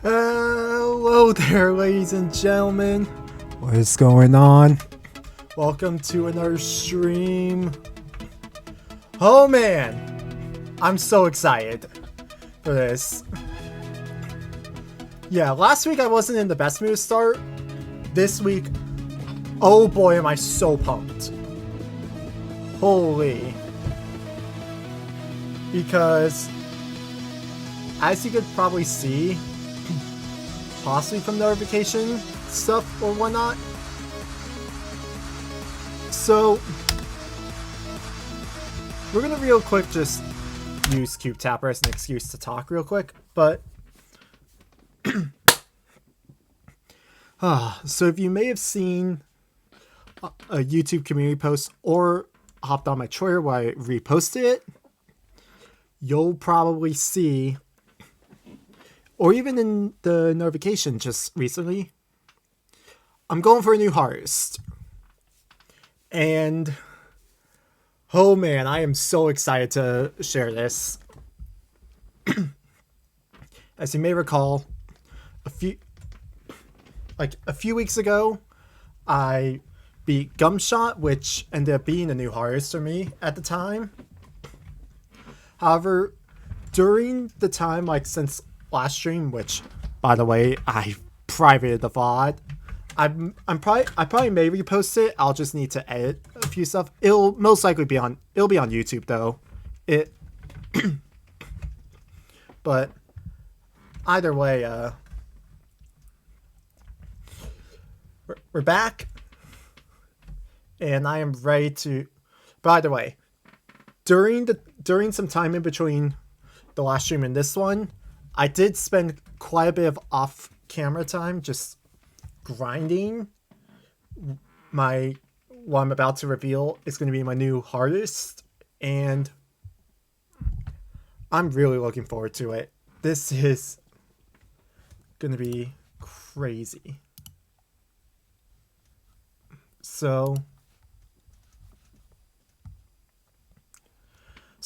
Hello there, ladies and gentlemen. What is going on? Welcome to another stream. Oh man, I'm so excited for this. Yeah, last week I wasn't in the best mood to start. This week, oh boy, am I so pumped. Holy. Because, as you could probably see, possibly from notification stuff or whatnot. So, we're gonna real quick just use Cube Tapper as an excuse to talk real quick, but so if you may have seen a YouTube community post or hopped on my Twitter while I reposted it, you'll probably see, or even in the notification just recently, I'm going for a new harvest. And oh man, I am so excited to share this. As you may recall, a few weeks ago, I beat Gumshot, which ended up being a new harvest for me at the time. However, during the time, since last stream, which, by the way, I privated the VOD. I probably may repost it. I'll just need to edit a few stuff. It'll most likely be on YouTube though. But either way, we're back, and I am ready to. By the way, during some time in between the last stream and this one, I did spend quite a bit of off-camera time just grinding. What I'm about to reveal is going to be my new hardest, and I'm really looking forward to it. This is going to be crazy. So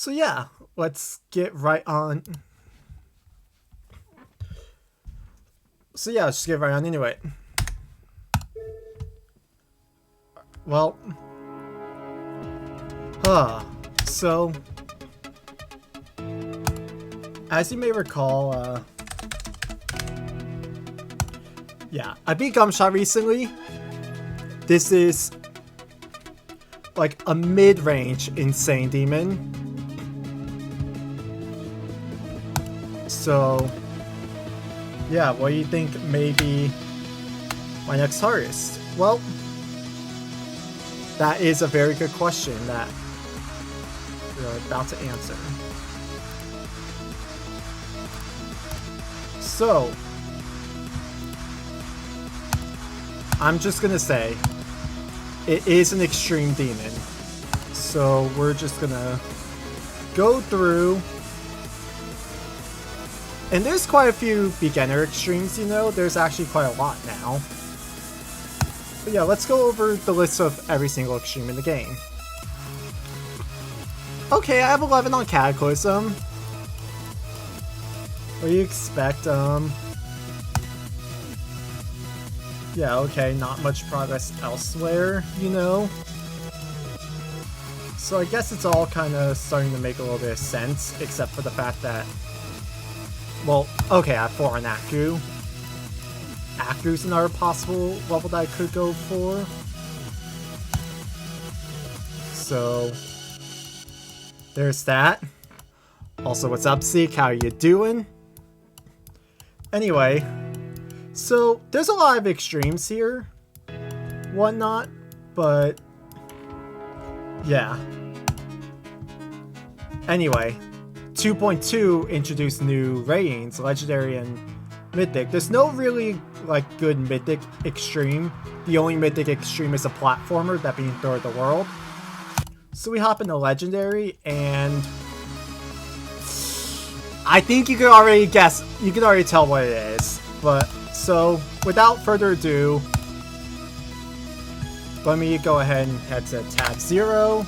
yeah, let's get right on. Let's just get right on into it. Well, so as you may recall, yeah, I beat Gumshot recently. This is like a mid-range insane demon. So yeah, what do you think may be my next hardest? Well, that is a very good question that we're about to answer. So, I'm just gonna say, it is an extreme demon. So we're just gonna go through. And there's quite a few beginner extremes, there's actually quite a lot now. But yeah, let's go over the list of every single extreme in the game. Okay, I have 11 on Cataclysm. What do you expect? Yeah, okay, not much progress elsewhere, So I guess it's all kind of starting to make a little bit of sense, except for the fact that, well, okay, I have 4 on Aku. Aku's another possible level that I could go for. So there's that. Also, what's up, Zeke? How you doing? Anyway, so there's a lot of extremes here, whatnot, but yeah. Anyway, 2.2 introduced new ratings, legendary and mythic. There's no really good mythic extreme. The only mythic extreme is a platformer, that being Thor of the World. So we hop into legendary, and I think you could already guess, you can already tell what it is. But so without further ado, let me go ahead and head to tab 0,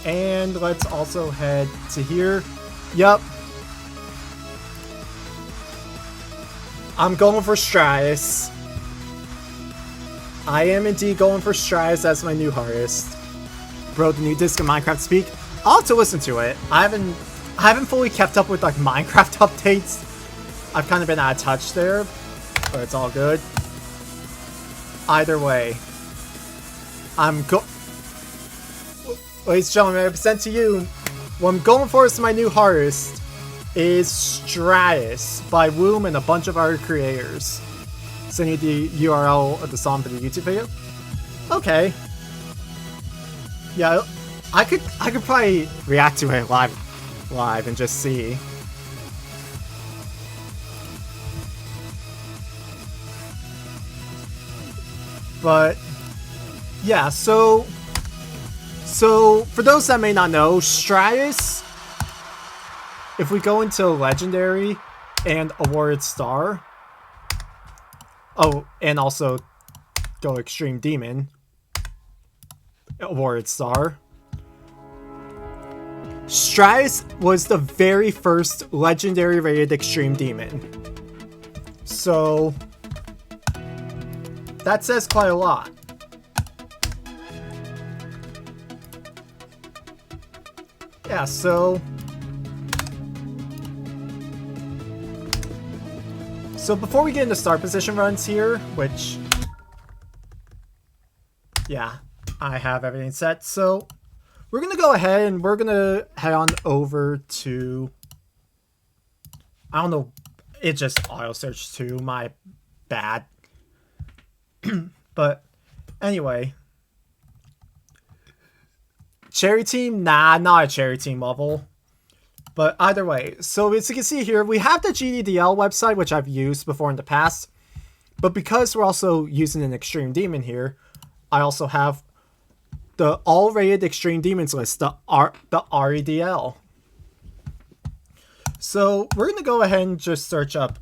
and let's also head to here. Yup. I'm going for Stratus. I am indeed going for Stratus as my new hardest. Bro, the new disc of Minecraft Speak. I'll have to listen to it. I haven't fully kept up with like Minecraft updates. I've kind of been out of touch there, but it's all good. Either way, ladies and gentlemen, I present to you what I'm going for as my new hardest is Stratus by Woom and a bunch of other creators. Send you the URL of the song for the YouTube video. Okay. Yeah, I could probably react to it live and just see. But yeah, so for those that may not know, Stratus, if we go into Legendary and Awarded Star, oh, and also go Extreme Demon, Awarded Star, Stratus was the very first Legendary rated Extreme Demon. So that says quite a lot. Yeah, so before we get into start position runs here, which, yeah, I have everything set. So we're going to go ahead and we're going to head on over to, I don't know, it just auto searched to, my bad. But anyway, Cherry Team? Nah, not a Cherry Team level. But either way, so as you can see here, we have the GDDL website, which I've used before in the past. But because we're also using an Extreme Demon here, I also have the all-rated Extreme Demons list, the REDL. So we're going to go ahead and just search up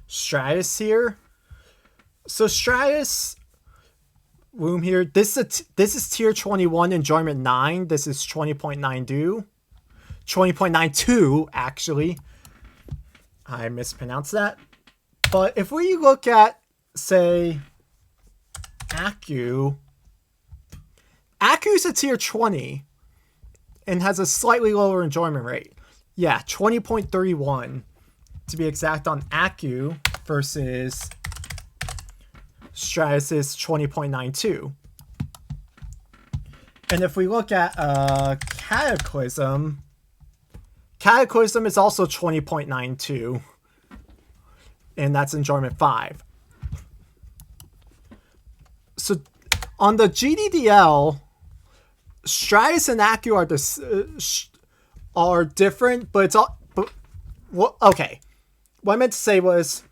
Stratus here. So Stratus, Woom here, this is tier 21, enjoyment 9. This is 20.92. 20.92, actually. I mispronounced that. But if we look at, say, Accu is a tier 20 and has a slightly lower enjoyment rate. Yeah, 20.31 to be exact on Accu versus Stratus is 20.92. And if we look at Cataclysm is also 20.92. And that's enjoyment 5. So on the GDDL, Stratus and Accu are different, but it's all. Well, okay. What I meant to say was,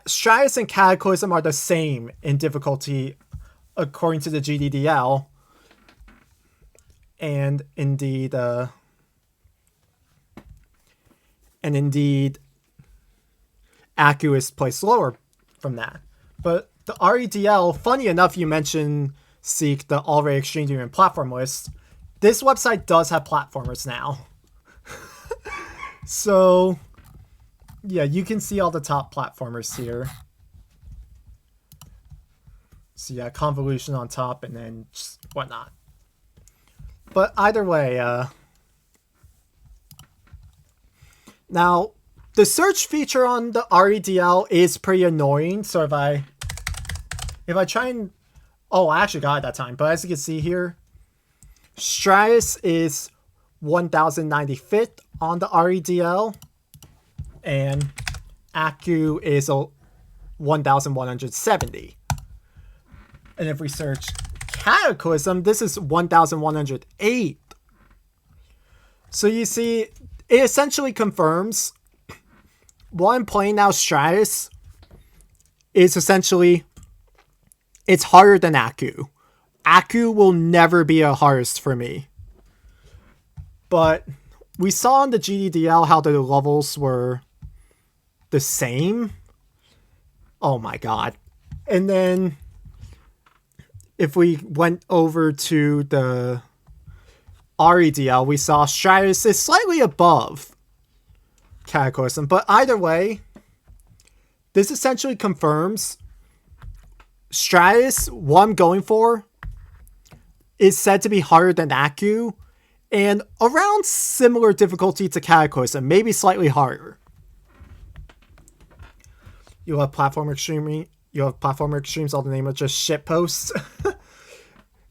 Stratus and Cataclysm are the same in difficulty according to the GDDL, and indeed Accu is placed lower from that. But the REDL, funny enough, you mentioned Seek, the Already Extreme Demon platform list. This website does have platformers now. So yeah, you can see all the top platformers here. So yeah, Convolution on top and then just whatnot. But either way, now the search feature on the REDL is pretty annoying. So if I try and, oh, I actually got it that time. But as you can see here, Stratus is 1095th on the REDL. And Accu is 1170. And if we search Cataclysm, this is 1108. So you see, it essentially confirms what I'm playing now, Stratus, is essentially, it's harder than Accu. Accu will never be a hardest for me. But we saw in the GDDL how the levels were the same. Oh my god. And then if we went over to the REDL, we saw Stratus is slightly above Cataclysm. But either way, this essentially confirms Stratus, what I'm going for, is said to be harder than Aku, and around similar difficulty to Cataclysm, maybe slightly harder. You have platformer extremes, all the name of just shit posts.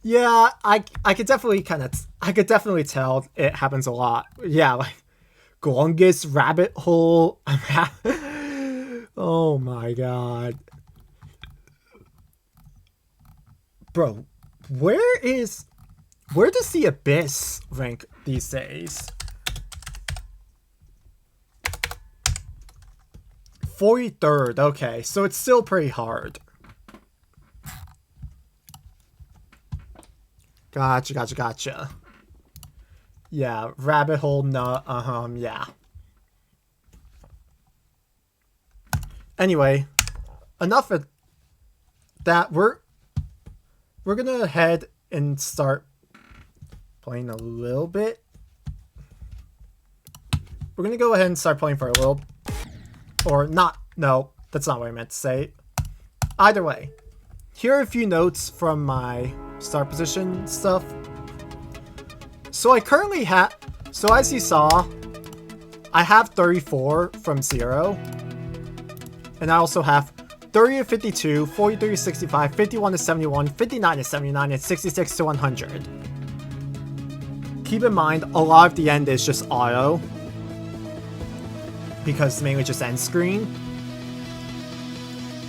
Yeah, I could definitely tell it happens a lot. Yeah, like Glungus rabbit hole. Oh my god. Bro, where does the Abyss rank these days? 43rd, okay, so it's still pretty hard. Gotcha. Yeah, rabbit hole, no, yeah. Anyway, enough of that. We're gonna head and start playing a little bit. We're gonna go ahead and start playing for a little, or not. No, that's not what I meant to say. Either way, here are a few notes from my start position stuff. So I currently have, so as you saw, I have 34 from 0. And I also have 30 to 52, 43 to 65, 51 to 71, 59 to 79, and 66 to 100. Keep in mind, a lot of the end is just auto, because it's mainly just end screen.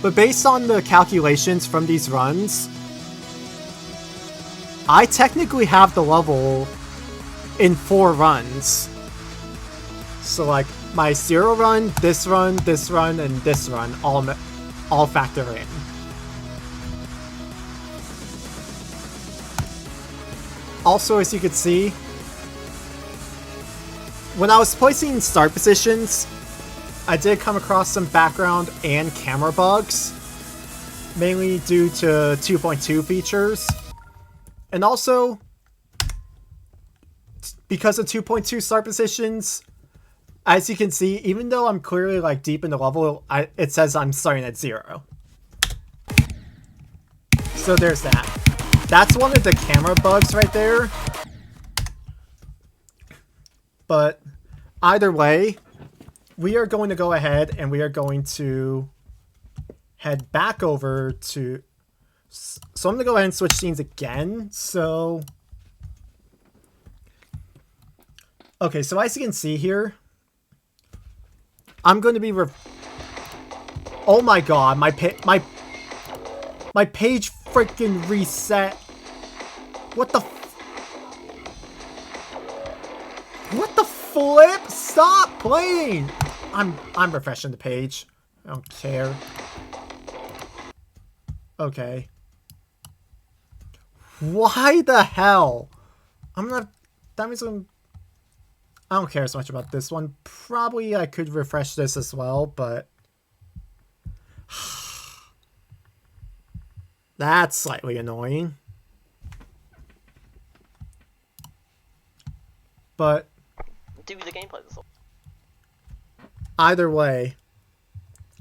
But based on the calculations from these runs, I technically have the level in 4 runs. So like my 0 run, this run, and this run all factor in. Also, as you can see, when I was placing start positions, I did come across some background and camera bugs, mainly due to 2.2 features. And also, because of 2.2 start positions, as you can see, even though I'm clearly like deep in the level, it says I'm starting at 0. So there's that. That's one of the camera bugs right there. But either way, we are going to go ahead and we are going to head back over to... So I'm going to go ahead and switch scenes again. So... Okay, so as you can see here, I'm going to be... Oh my god, my page freaking reset. What the... What the flip? Stop playing! I'm refreshing the page. I don't care. Okay. Why the hell? That means I don't care so much about this one. Probably I could refresh this as well, but... That's slightly annoying. But... Do the gameplay this. Either way,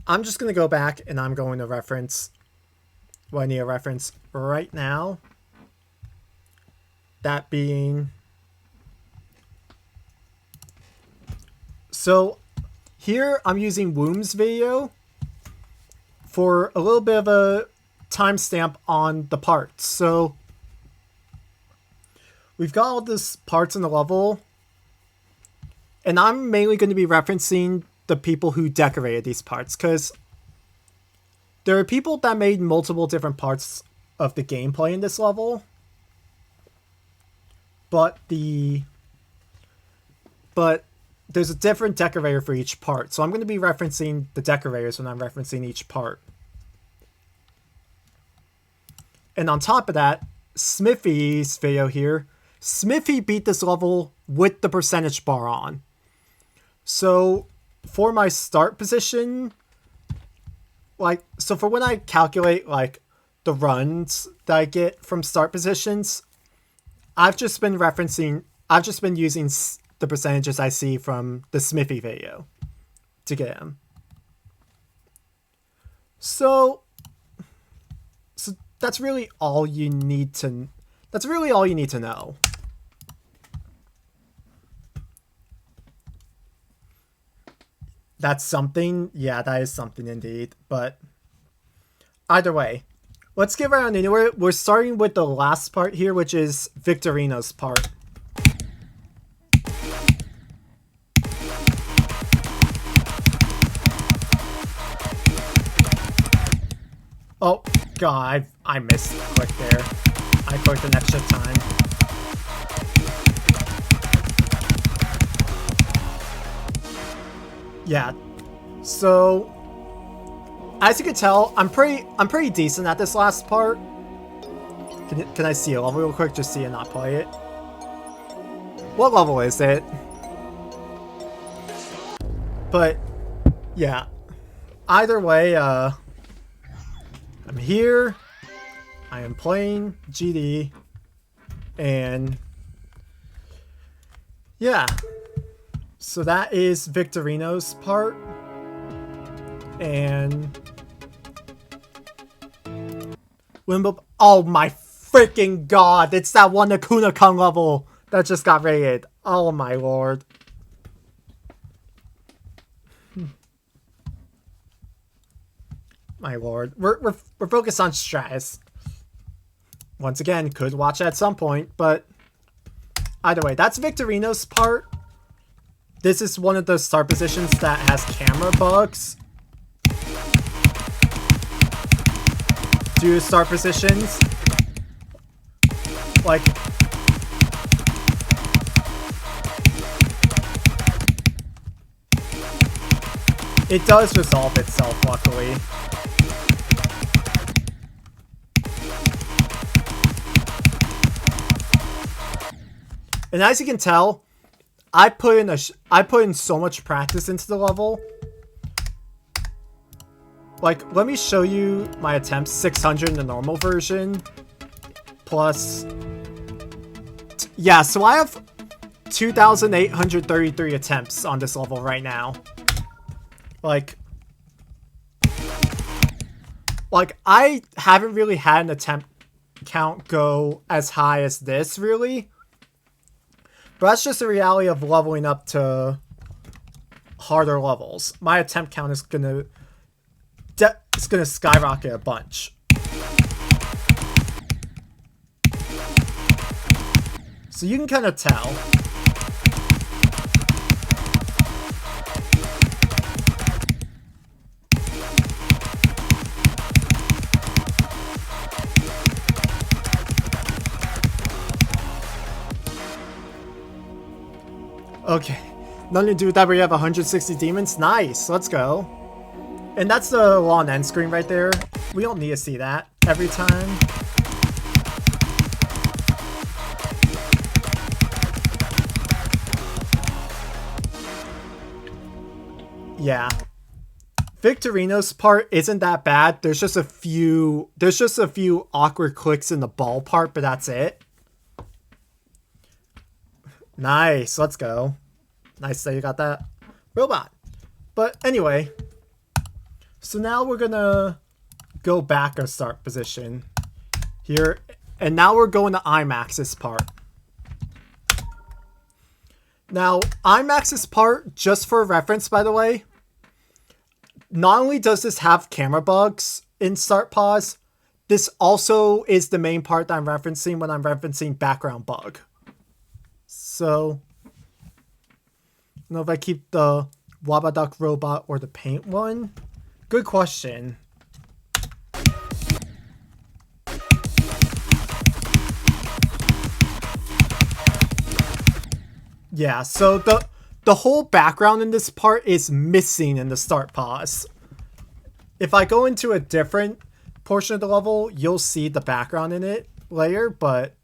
I'm just going to go back and I'm going to reference what I need to reference right now. That being... So, here I'm using Womb's video for a little bit of a timestamp on the parts. So, we've got all these parts in the level, and I'm mainly going to be referencing the people who decorated these parts, because there are people that made multiple different parts of the gameplay in this level, but there's a different decorator for each part, so I'm going to be referencing the decorators when I'm referencing each part. And on top of that, Smithy's video here, Smithy beat this level with the percentage bar on. So for my start position, so for when I calculate the runs that I get from start positions, I've just been using the percentages I see from the Smithy video. to get him. So that's really all you need to. That's really all you need to know. That's something. Yeah, that is something indeed. But either way, let's get right on into it. We're starting with the last part here, which is Victorino's part. Oh, God, I missed the click there. I clicked an extra time. Yeah, so as you can tell, I'm pretty decent at this last part. Can I see a level real quick? Just see and not play it. What level is it? But yeah, either way, I'm here. I am playing GD, and yeah. So that is Victorino's part, and Limbo. Oh my freaking god! It's that one Akuna Kong level that just got raided. Oh my lord! My lord, we're focused on Stratus. Once again, could watch at some point, but either way, that's Victorino's part. This is one of the start positions that has camera bugs. Due to start positions. Like, it does resolve itself, luckily. And as you can tell, I put in so much practice into the level. Like, let me show you my attempts. 600 in the normal version. Plus... yeah, so I have 2,833 attempts on this level right now. Like, I haven't really had an attempt count go as high as this, really. But that's just the reality of leveling up to harder levels. My attempt count is gonna skyrocket a bunch. So you can kind of tell. Okay, nothing to do with that, but you have 160 demons. Nice, let's go. And that's the long end screen right there. We don't need to see that every time. Yeah. Victorino's part isn't that bad. There's just a few awkward clicks in the ball part, but that's it. Nice, let's go. Nice that you got that robot. But anyway, so now we're gonna go back a start position here, and now we're going to IMAX's part. Now, IMAX's part, just for reference, by the way, not only does this have camera bugs in start pause, this also is the main part that I'm referencing when I'm referencing background bug. So, I don't know if I keep the Wabaduck robot or the paint one. Good question. Yeah, so the whole background in this part is missing in the start pause. If I go into a different portion of the level, you'll see the background in it later, but...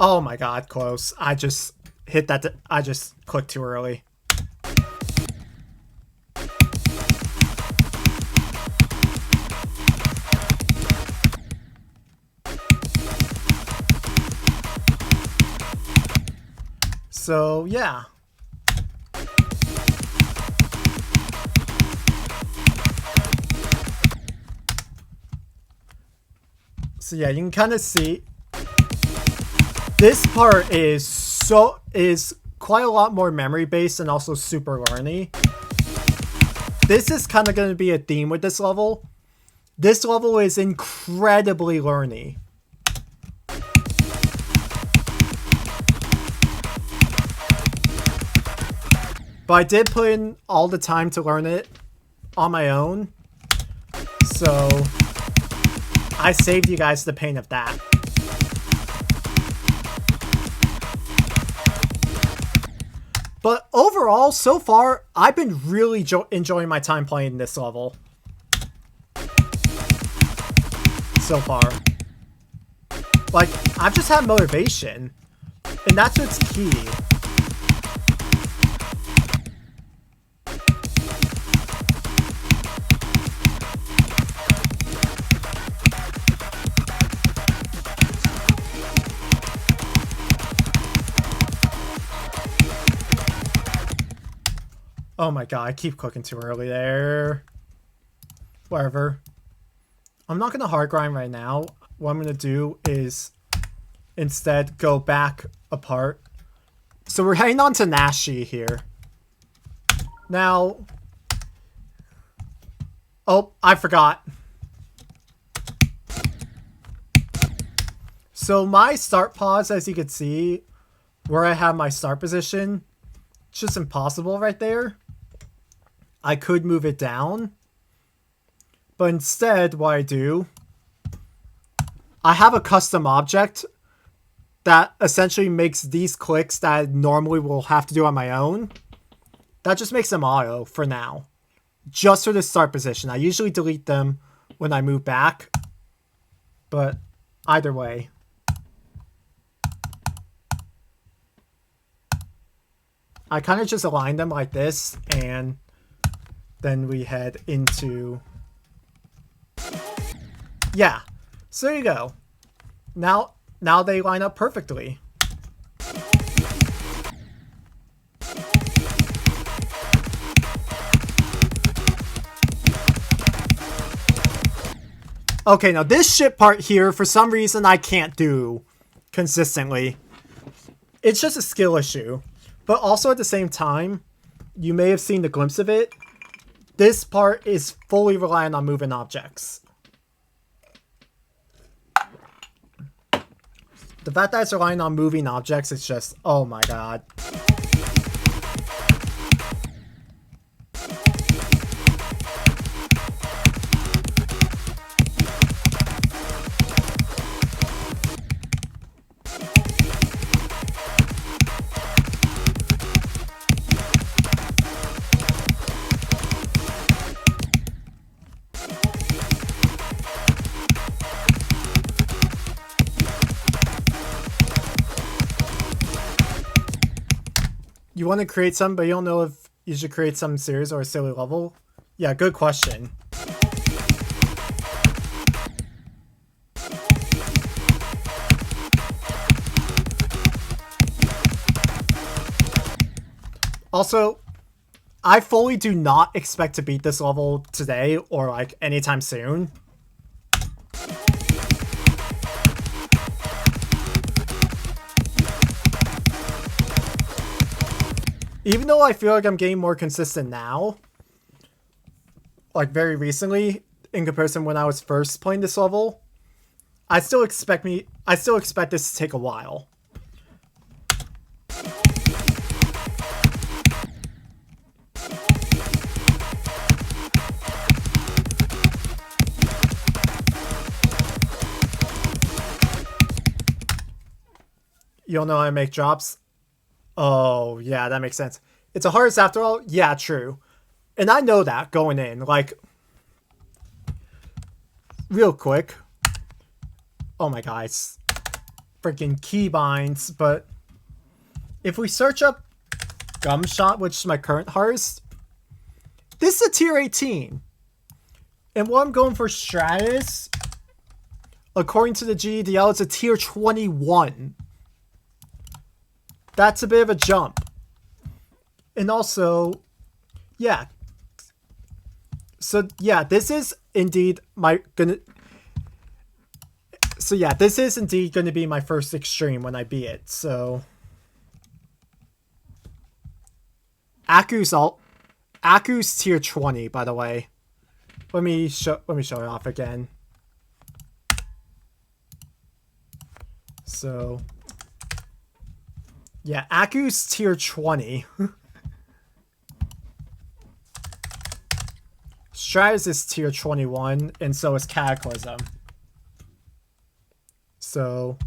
oh my god, close. I just hit that. I just clicked too early. So, yeah. So yeah, you can kind of see this part is quite a lot more memory based and also super learny. This is kind of going to be a theme with this level. This level is incredibly learny. But I did put in all the time to learn it on my own. So I saved you guys the pain of that. But overall, so far, I've been really enjoying my time playing this level. So far. Like, I've just had motivation. And that's what's key. Oh my god, I keep clicking too early there. Whatever. I'm not going to hard grind right now. What I'm going to do is instead go back apart. So we're heading on to Nashi here. Now... Oh, I forgot. So my start pause, as you can see, where I have my start position, it's just impossible right there. I could move it down. But instead, what I do, I have a custom object that essentially makes these clicks that I normally will have to do on my own. That just makes them auto for now. Just for the start position. I usually delete them when I move back. But either way. I kind of just align them like this, and then we head into... Yeah, so there you go. Now they line up perfectly. Okay, now this ship part here, for some reason, I can't do consistently. It's just a skill issue. But also at the same time, you may have seen the glimpse of it. This part is fully reliant on moving objects. The fact that it's relying on moving objects is just, oh my god. You want to create some, but you don't know if you should create some serious or a silly level? Yeah, good question. Also, I fully do not expect to beat this level today or like anytime soon. Even though I feel like I'm getting more consistent now, like very recently, in comparison when I was first playing this level, I still expect this to take a while. You don't know how to make drops? Oh, yeah, that makes sense. It's a hardest after all? Yeah, true. And I know that going in. Like, real quick. Oh my god, it's freaking keybinds. But if we search up Gumshot, which is my current hardest, this is a tier 18. And what I'm going for Stratus, according to the GDL, it's a tier 21. that's a bit of a jump. And also, yeah. So yeah, this is indeed So yeah, this is indeed gonna be my first extreme when I beat it. So Aku's tier 20, by the way. Let me show it off again. So yeah, Aku's tier 20. Stratus is tier 21, and so is Cataclysm. So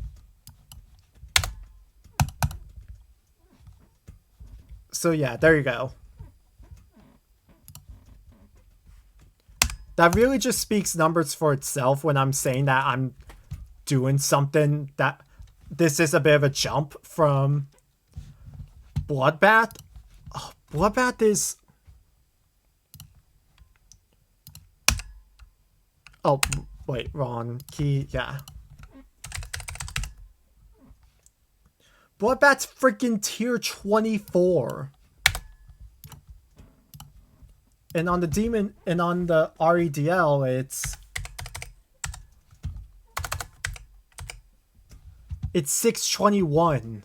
yeah, there you go. That really just speaks numbers for itself when I'm saying that I'm doing something that this is a bit of a jump from Bloodbath. Oh, Bloodbath is... Oh, wait, wrong key, yeah. Bloodbath's freaking tier 24. And on the demon, and on the REDL, it's 621.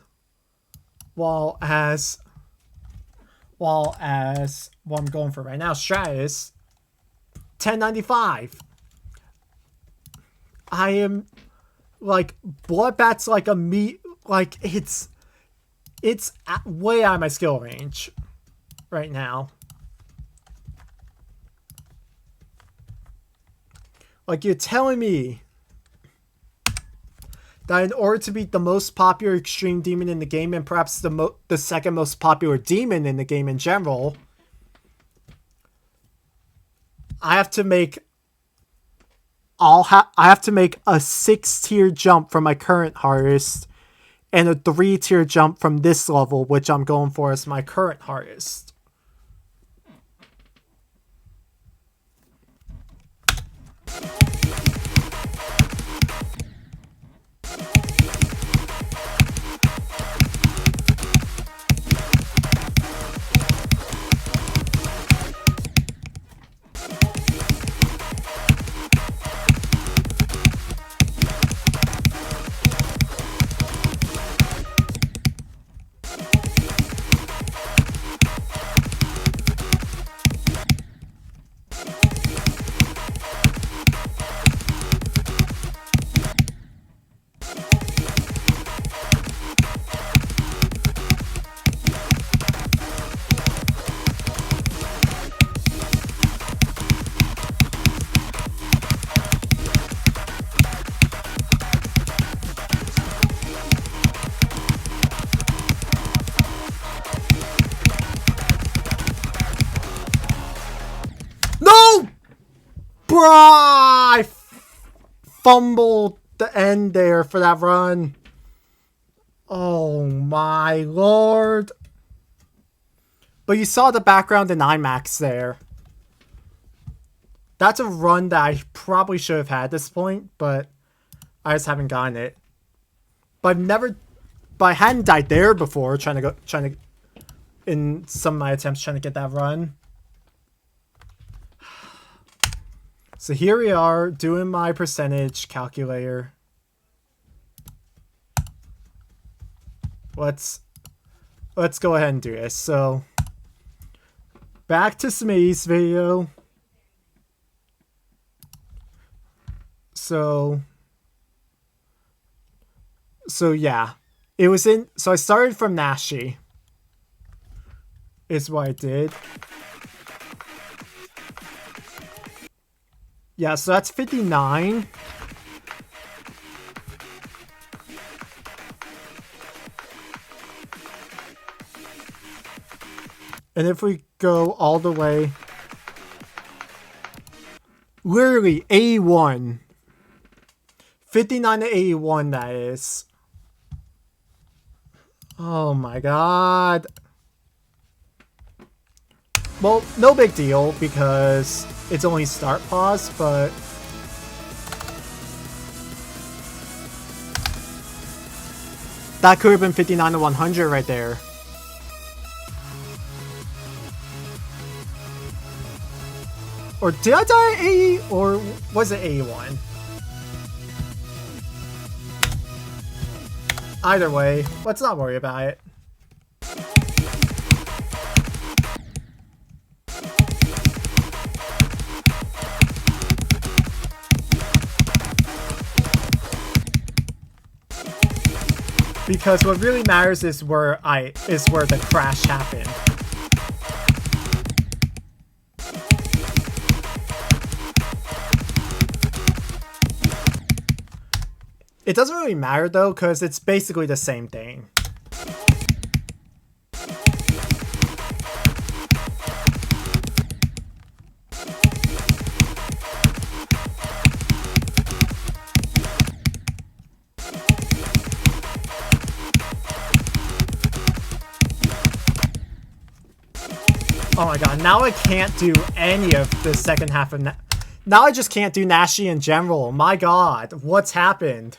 While as what I'm going for right now, Stratus, 1095. I am like Bloodbath's like a meat, like it's way out of my skill range right now. Like, you're telling me that in order to beat the most popular extreme demon in the game, and perhaps the second most popular demon in the game in general, I have to make I have to make a 6-tier jump from my current hardest and a 3-tier jump from this level, which I'm going for as my current hardest. Bruh, I fumbled the end there for that run. Oh my lord. But you saw the background in IMAX there. That's a run that I probably should have had at this point, but I just haven't gotten it. But I hadn't died there before in some of my attempts trying to get that run. So here we are doing my percentage calculator. Let's go ahead and do this. So back to Smitty's video. So yeah, so I started from Nashi is what I did. Yeah, so that's 59. And if we go all the way, literally 81. 59 to 81, that is. Oh my god. Well, no big deal because it's only start pause, but That could have been 59 to 100 right there. Or did I die at 80? Or was it 81? Either way, let's not worry about it. Because what really matters is where the crash happened. It doesn't really matter though, because it's basically the same thing. Oh my god, now I can't do any of the second half of now I just can't do Nashi in general. My god, what's happened?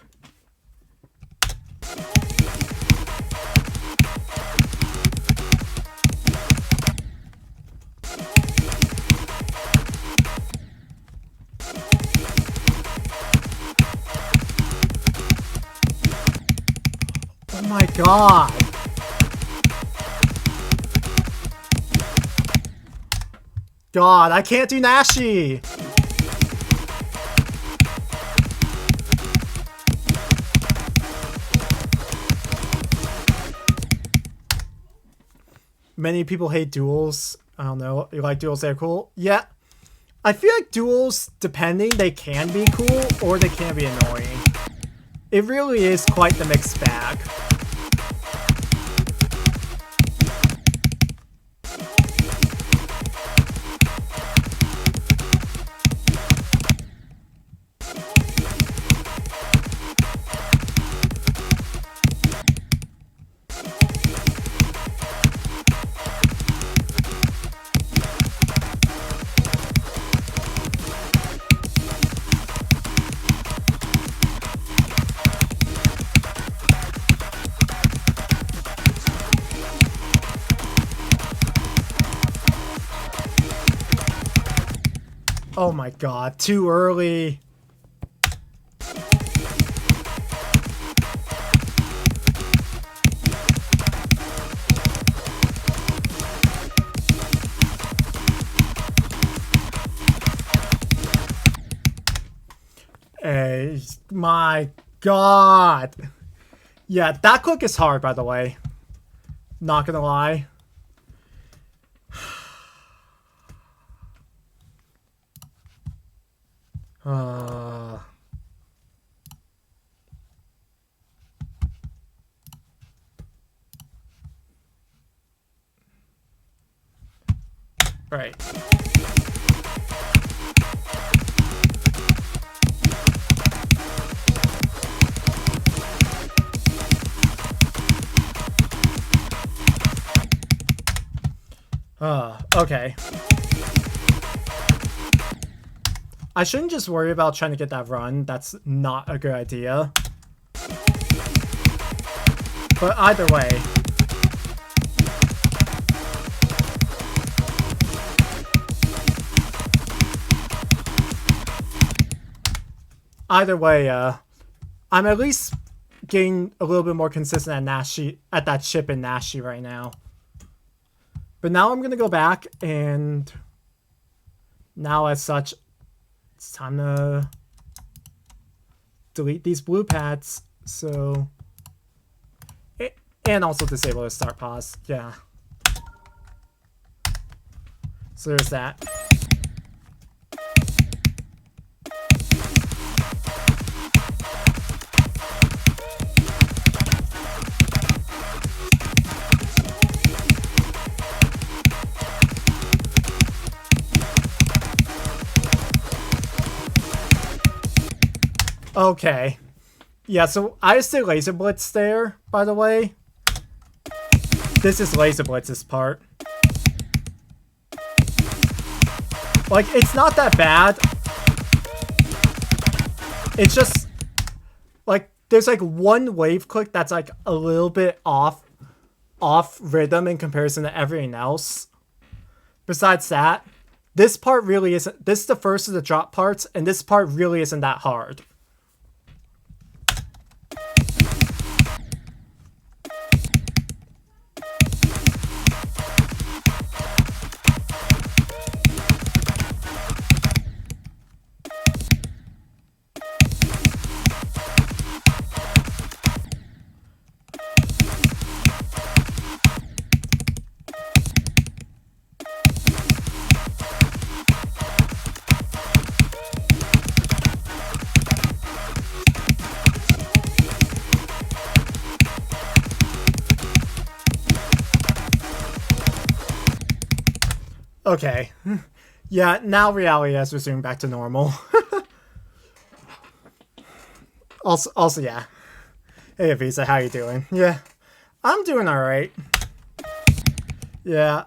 Oh my god. God, I can't do Nashi! Many people hate duels. I don't know. You like duels? They're cool? Yeah. I feel like duels, depending, they can be cool or they can be annoying. It really is quite the mixed bag. Oh my god, too early. Hey, my god. Yeah, that click is hard, by the way. Not gonna lie. Right. Okay. I shouldn't just worry about trying to get that run. That's not a good idea. But either way. Either way, I'm at least getting a little bit more consistent at Nashi, at that chip in Nashi right now. But now I'm gonna go back and now as such, it's time to delete these blue pads. So, and also disable the start pause. Yeah. So there's that. Okay. Yeah, so I just did Laser Blitz there, by the way. This is Laser Blitz's part. Like, it's not that bad. It's just, like, there's like one wave click that's like a little bit off rhythm in comparison to everything else. Besides that, this part really isn't. This is the first of the drop parts, and this part really isn't that hard. Okay. Yeah, now reality has resumed back to normal. also, yeah. Hey, Avisa, how you doing? Yeah, I'm doing alright. Yeah.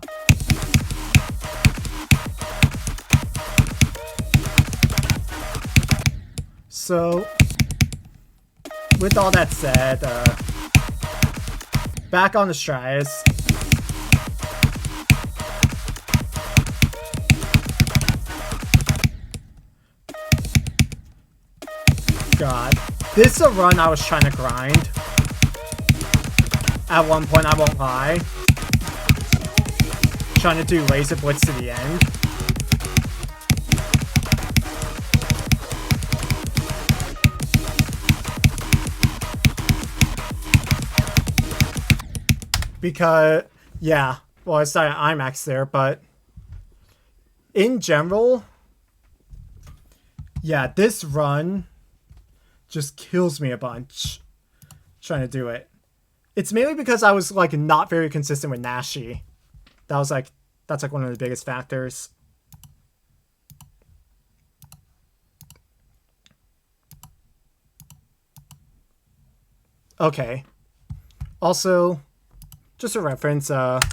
So, with all that said, back on the STRATUS. God. This is a run I was trying to grind. At one point, I won't lie. Trying to do laser blitz to the end. Because, yeah, well, I started IMAX there, but in general, yeah, this run just kills me a bunch trying to do it. It's mainly because I was like not very consistent with Nashi. That's like one of the biggest factors. Okay. Also, just a reference, that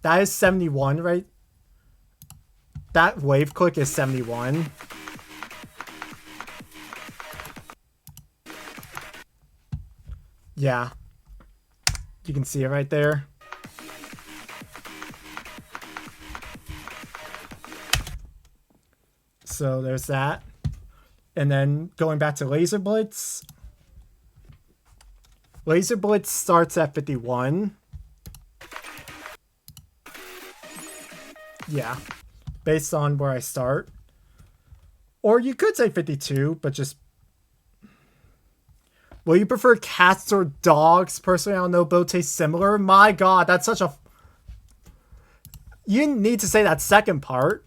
is 71, right? That wave click is 71. Yeah. You can see it right there. So there's that. And then going back to Laser Blitz. Laser Blitz starts at 51. Yeah. Based on where I start. Or you could say 52, but just... Will you prefer cats or dogs? Personally, I don't know. Both taste similar. My god, that's such a... You need to say that second part.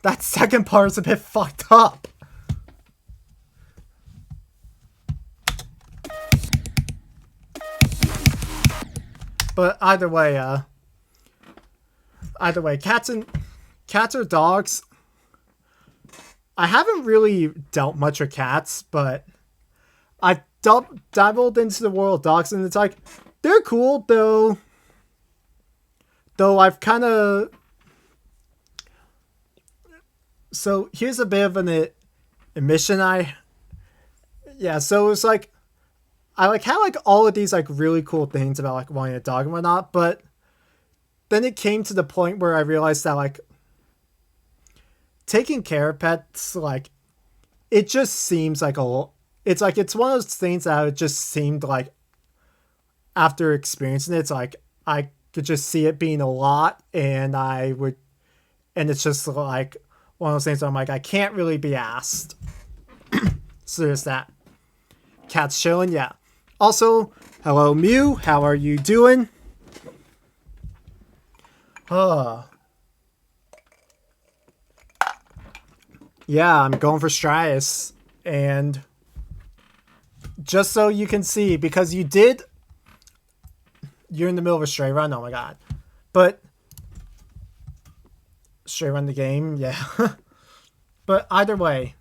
That second part is a bit fucked up. But either way, cats or dogs. I haven't really dealt much with cats, but I've dabbled into the world of dogs, and it's like, they're cool, though I've kind of... So here's a bit of an admission. Yeah, so it's like, I like had like all of these like really cool things about like wanting a dog and whatnot, but then it came to the point where I realized that like taking care of pets, like, it just seems like it's one of those things that it just seemed like after experiencing it, it's like I could just see it being a lot, and it's just like one of those things where I'm like, I can't really be asked. So there's that. Cat's chilling, yeah. Also, hello Mew, how are you doing? Yeah, I'm going for STRATUS, and just so you can see, because you're in the middle of a straight run, oh my god. But straight run the game, yeah. But either way,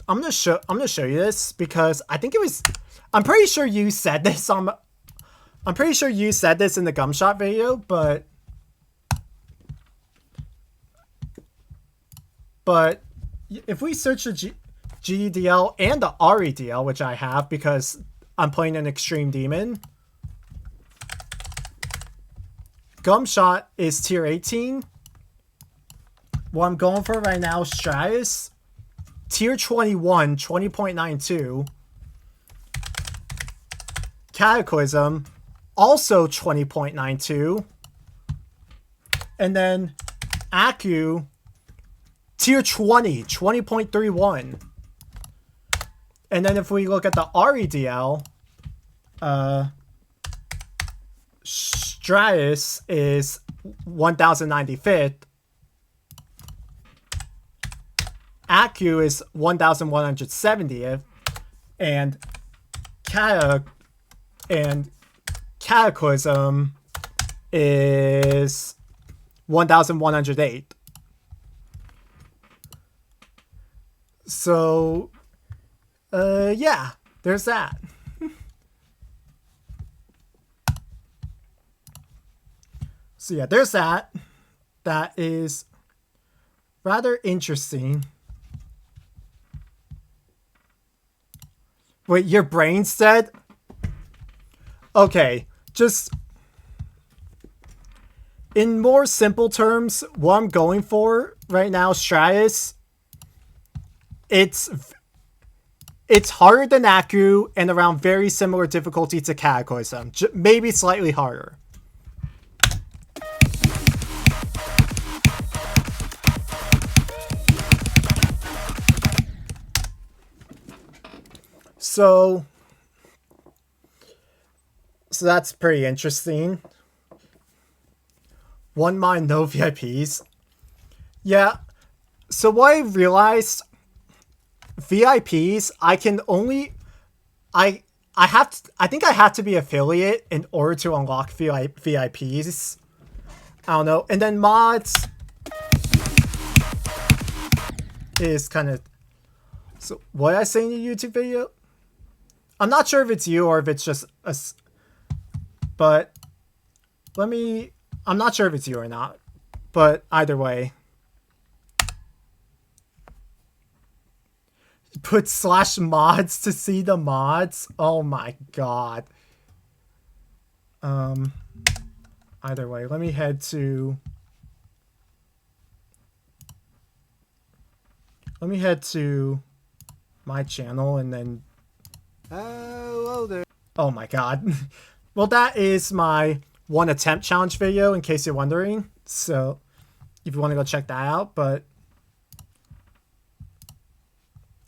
I'm gonna show you this because I'm pretty sure you said this in the Gumshot video, but if we search the GDL and the REDL, which I have because I'm playing an Extreme Demon. Gumshot is tier 18. What I'm going for right now is Stratus. Tier 21, 20.92. Cataclysm, also 20.92. And then Acu, tier 20, 20.31. And then if we look at the REDL, Stratus is 1095th. Acu is 1170th. And Cataclysm is 1108. So, yeah, there's that. So yeah, there's that. That is rather interesting. Wait, your brain's dead? Okay, just in more simple terms, what I'm going for right now, Stratus, it's harder than Acu and around very similar difficulty to Cataclysm, maybe slightly harder. So that's pretty interesting. One mind, no VIPs. Yeah. So what I realized, VIPs, I can only, I think I have to be affiliate in order to unlock VIPs. I don't know. And then mods is kind of. So what did I say in the YouTube video? I'm not sure if it's you or if it's just us, but I'm not sure if it's you or not, but either way. Put /mods to see the mods. Oh my god. Either way, let me head to my channel and then Hello there. oh my god. Well, that is my 1 attempt challenge video in case you're wondering. So if you want to go check that out, but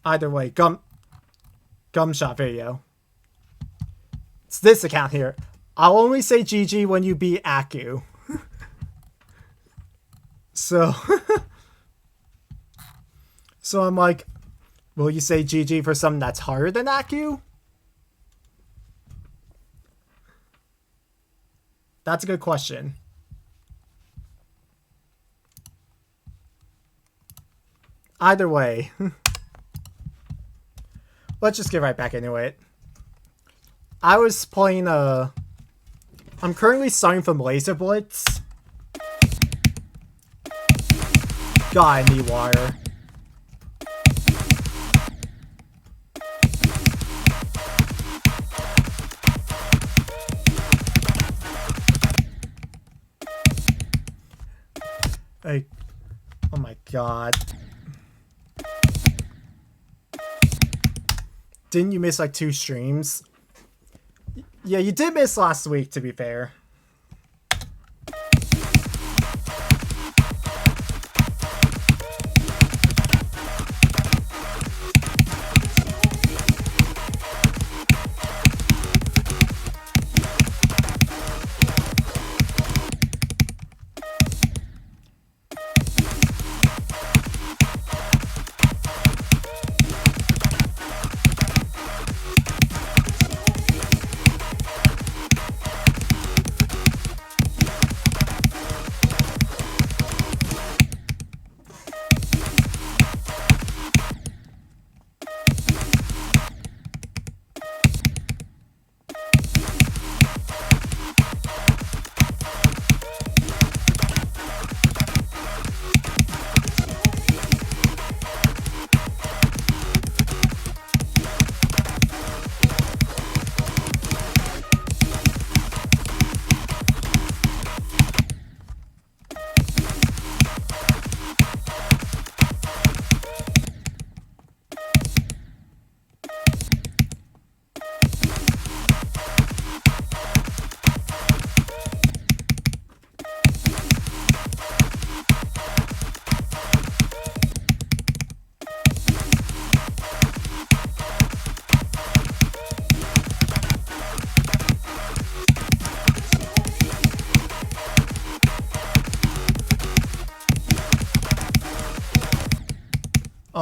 either way, Gumshot video. It's this account here. I'll only say GG when you beat Acu. So so I'm like, will you say GG for something that's harder than Acu? That's a good question. Either way. Let's just get right back into it. I was playing I'm currently starting from Laser Blitz. God, I need water. Like, oh my god. Didn't you miss like 2 streams? Yeah, you did miss last week, to be fair.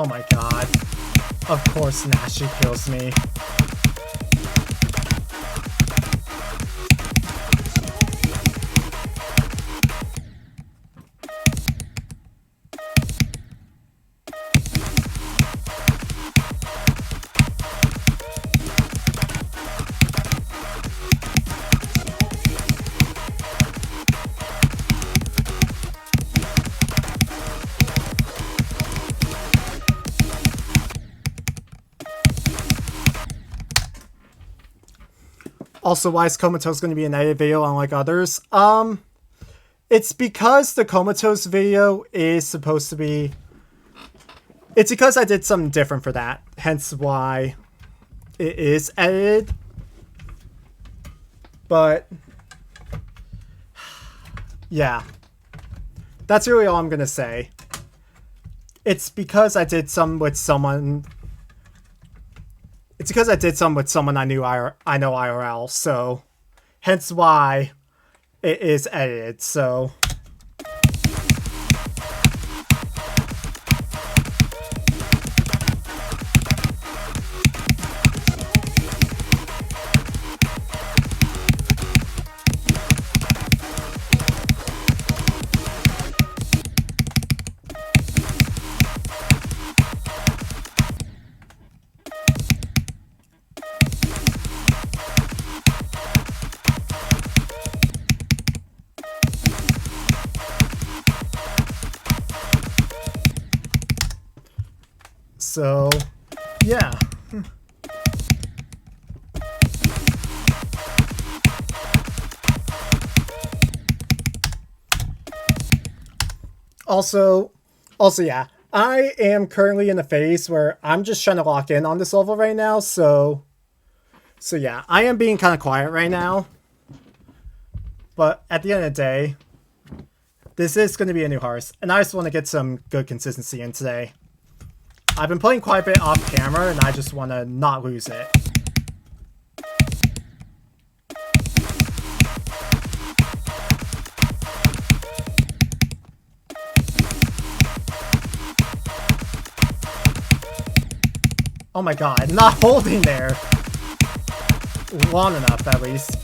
Oh my god. Of course Nashi kills me. Also, why is Comatose going to be an edit video unlike others? It's because the Comatose video is supposed to be... It's because I did something different for that. Hence why it is edited. But... yeah. That's really all I'm going to say. It's because I did some with someone... It's because I did some with someone I know IRL, so hence why it is edited, so... So, yeah. Also, yeah. I am currently in a phase where I'm just trying to lock in on this level right now, so yeah. I am being kind of quiet right now. But at the end of the day, this is going to be a new hearse, and I just want to get some good consistency in today. I've been playing quite a bit off camera, and I just want to not lose it. Oh my god, not holding there long enough at least.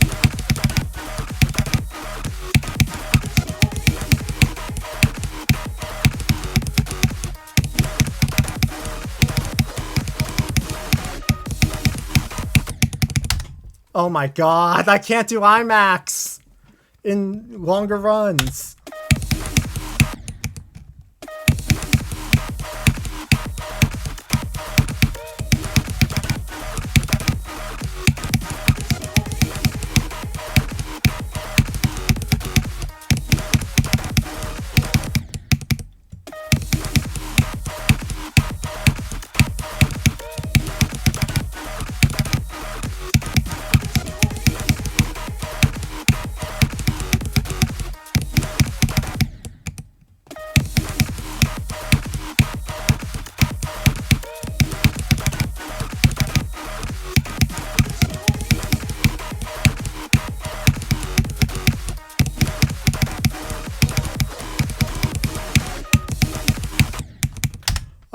Oh my god, I can't do IMAX in longer runs.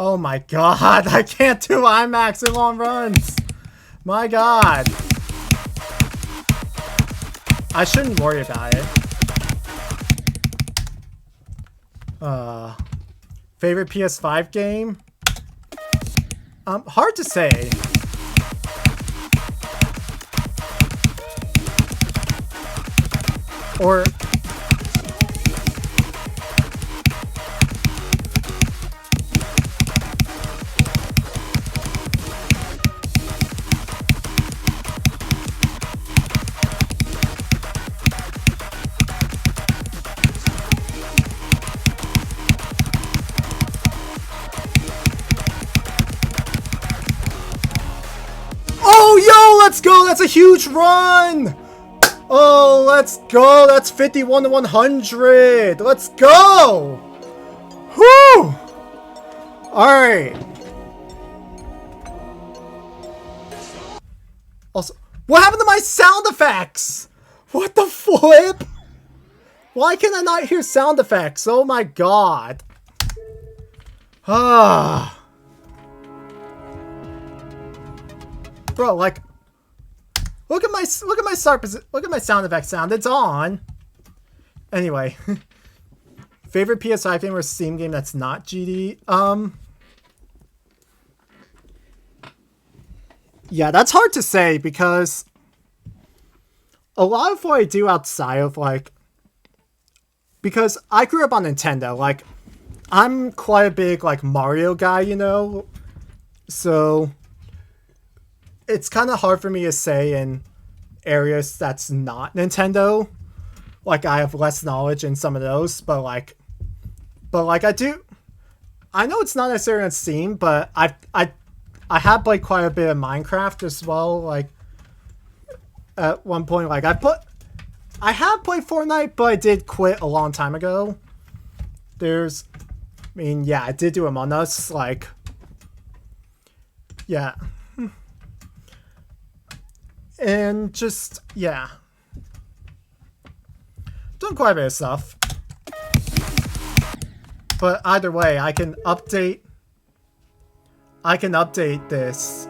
Oh my god, I can't do IMAX in long runs. My god. I shouldn't worry about it. Favorite PS5 game? Hard to say. Or... let's go! That's a huge run! Oh, let's go! That's 51 to 100! Let's go! Whew! Alright. Also, what happened to my sound effects? What the flip? Why can I not hear sound effects? Oh my god. Ah. Bro, like, look at my sound effect sound. It's on. Anyway, favorite PS5 game or Steam game that's not GD. Yeah, that's hard to say because a lot of what I do outside of like, because I grew up on Nintendo, like, I'm quite a big like Mario guy, you know, so it's kind of hard for me to say in areas that's not Nintendo. Like, I have less knowledge in some of those, but like I do. I know it's not necessarily on Steam, but I have played quite a bit of Minecraft as well. Like, at one point, like I have played Fortnite, but I did quit a long time ago. I mean, yeah, I did do Among Us, like, yeah. And just, yeah. Done quite a bit of stuff. But either way, I can update this.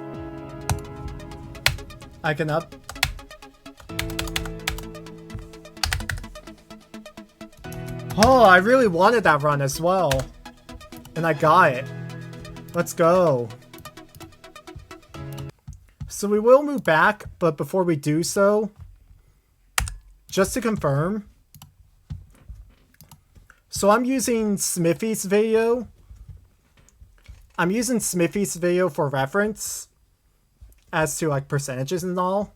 Oh, I really wanted that run as well. And I got it. Let's go. So we will move back, but before we do so, just to confirm. So I'm using Smithy's video. I'm using Smithy's video for reference as to like percentages and all.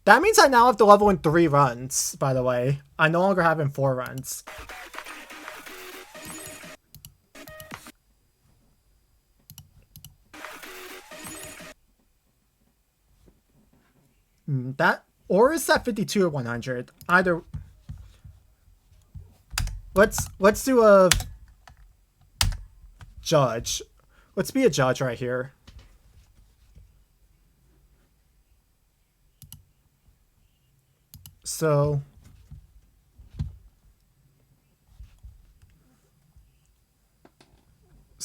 That means I now have to level in 3 runs, by the way. I no longer have in 4 runs. Or is that 52 or 100? Either. Let's do a judge. Let's be a judge right here. So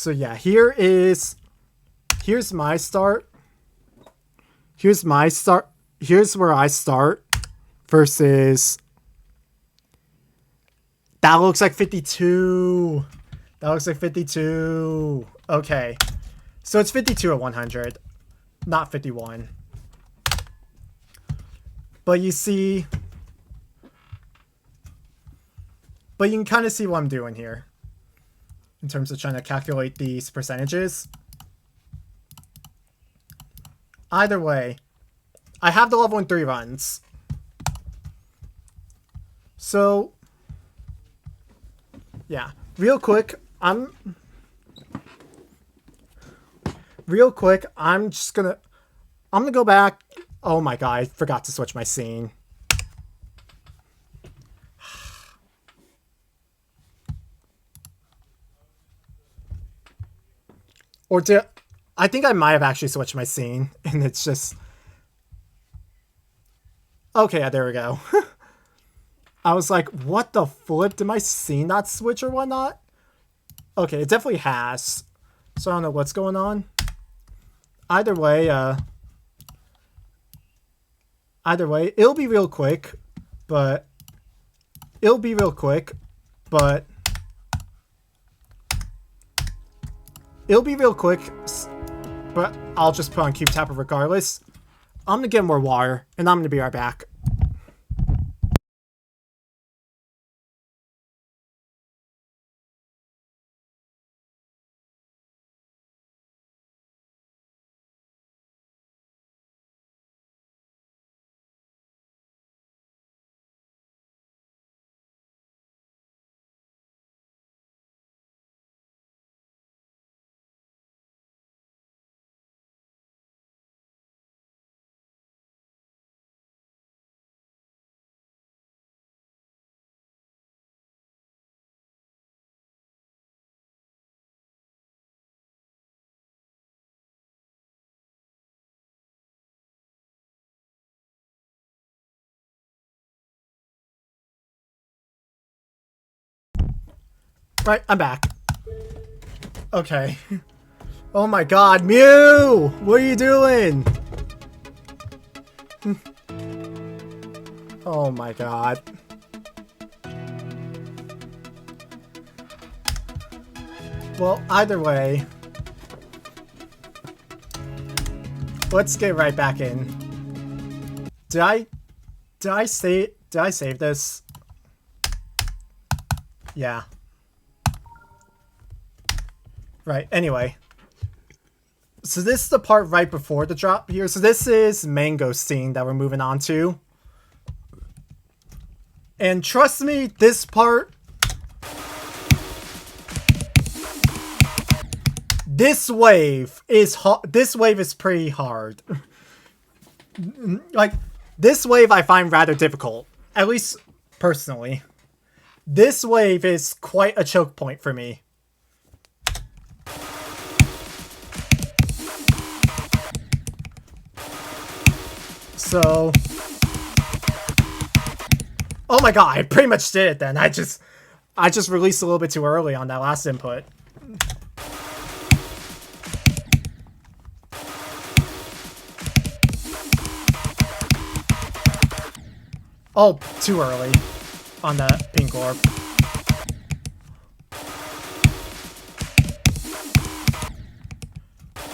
yeah, here's my start. Here's where I start versus that looks like 52. That looks like 52. Okay. So it's 52 at 100, not 51. But you see, but you can kind of see what I'm doing here in terms of trying to calculate these percentages. Either way, I have the level in 3 runs. So, yeah. Real quick, I'm just gonna go back. Oh my god, I forgot to switch my scene. I think I might have actually switched my scene, and it's just... Okay, there we go. I was like, what the flip? Did my scene not switch or whatnot? Okay, it definitely has. So I don't know what's going on. Either way, it'll be real quick, but... But I'll just put on Cube Tapper regardless. I'm gonna get more water, and I'm gonna be right back. Right, I'm back. Okay. Oh my god, Mew! What are you doing? Oh my god. Well, either way, let's get right back in. Did I save this? Yeah. Right, anyway. So this is the part right before the drop here. So this is Mango scene that we're moving on to. And trust me, this part... This wave is pretty hard. Like, this wave I find rather difficult. At least, personally. This wave is quite a choke point for me. So... Oh my god, I pretty much did it then. I just released a little bit too early on that last input. Oh, too early on that pink orb.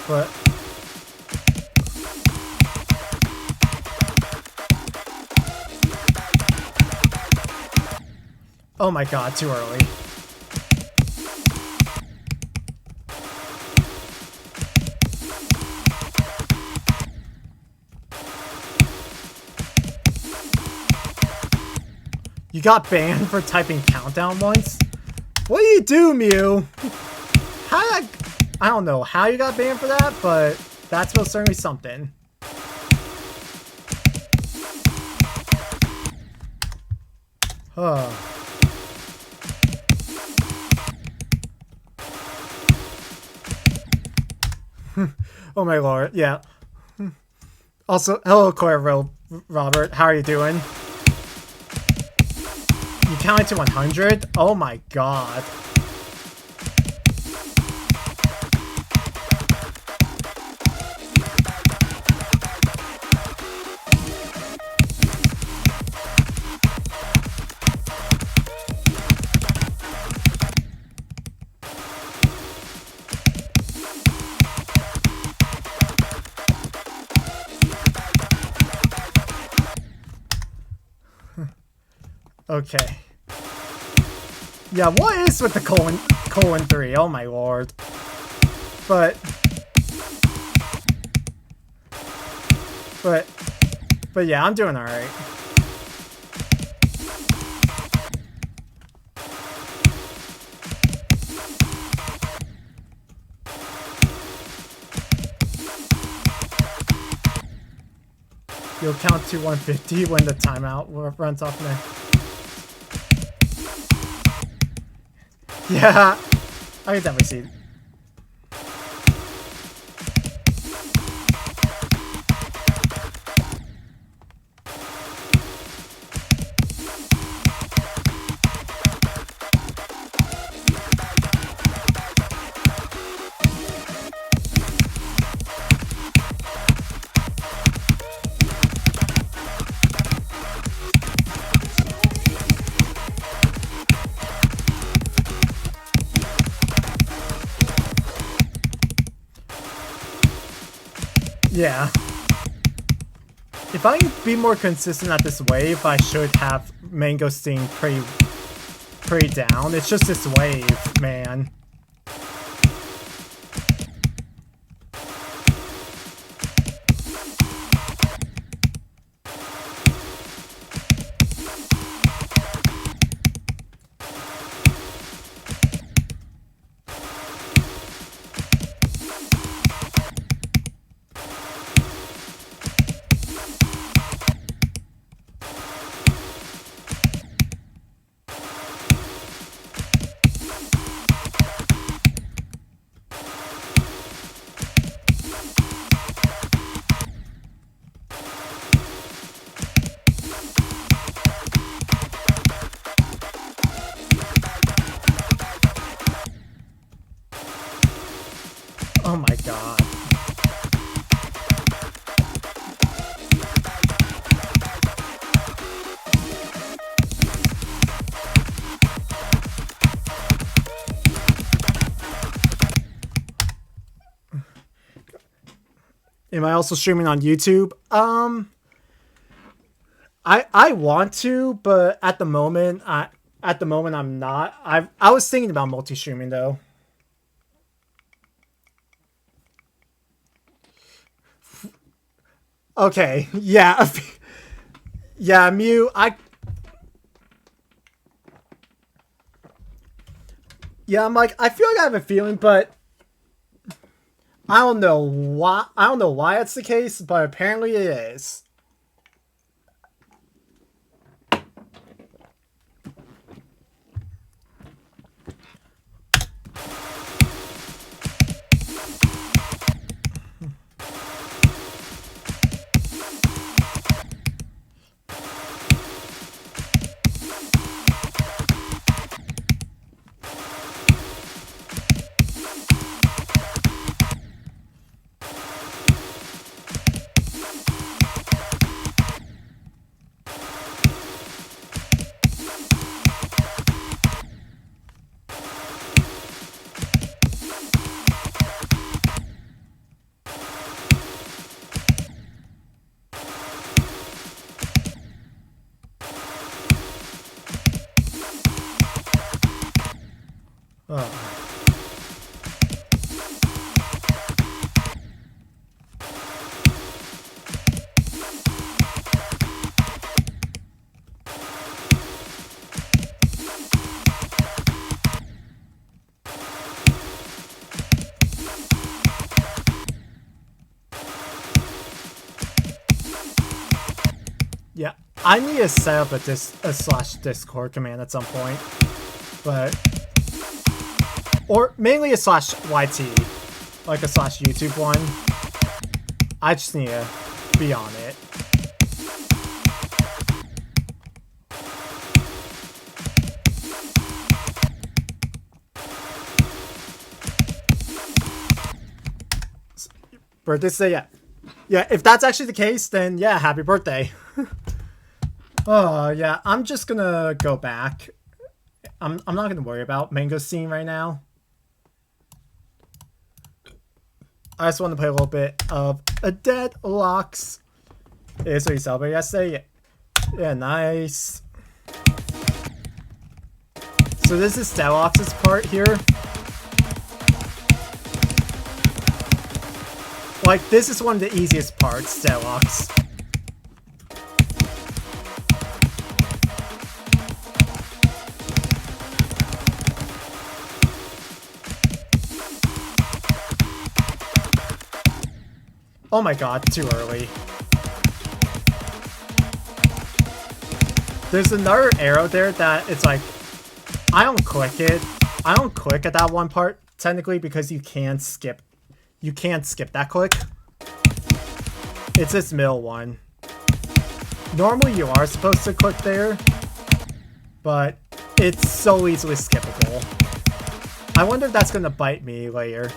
But... Oh my god, too early. You got banned for typing countdown once? What do you do, Mew? I don't know how you got banned for that, but that's most certainly something. Oh. Oh my lord, yeah. Also, hello, Cora Robert. How are you doing? You counted to 100? Oh my god. Okay. Yeah, what is with the colon 3? Oh my lord. But yeah, I'm doing alright. You'll count to 150 when the timeout runs off there. Yeah, I can definitely see. Yeah. If I can be more consistent at this wave, I should have Mangosteen pretty down. It's just this wave, man. Am I also streaming on YouTube? I want to, but at the moment I'm not. I was thinking about multi-streaming though. Okay, yeah. Yeah, Mew, yeah, I'm like, I feel like I have a feeling, but I don't know why it's the case, but apparently it is. Oh. Yeah, I need to set up a slash Discord command at some point, but or mainly a slash YT, like a slash YouTube one. I just need to be on it. Birthday say yeah. Yeah, if that's actually the case, then yeah, happy birthday. Oh yeah, I'm just gonna go back. I'm not gonna worry about Mango Scene right now. I just want to play a little bit of a Deadlocks. Is what you celebrated yesterday. Yeah, nice. So this is Deadlocks' part here. Like, this is one of the easiest parts, Deadlocks. Oh my god, too early. There's another arrow there that it's like, I don't click it. I don't click at that one part, technically, because you can't skip. You can't skip that click. It's this middle one. Normally you are supposed to click there, but it's so easily skippable. I wonder if that's gonna bite me later.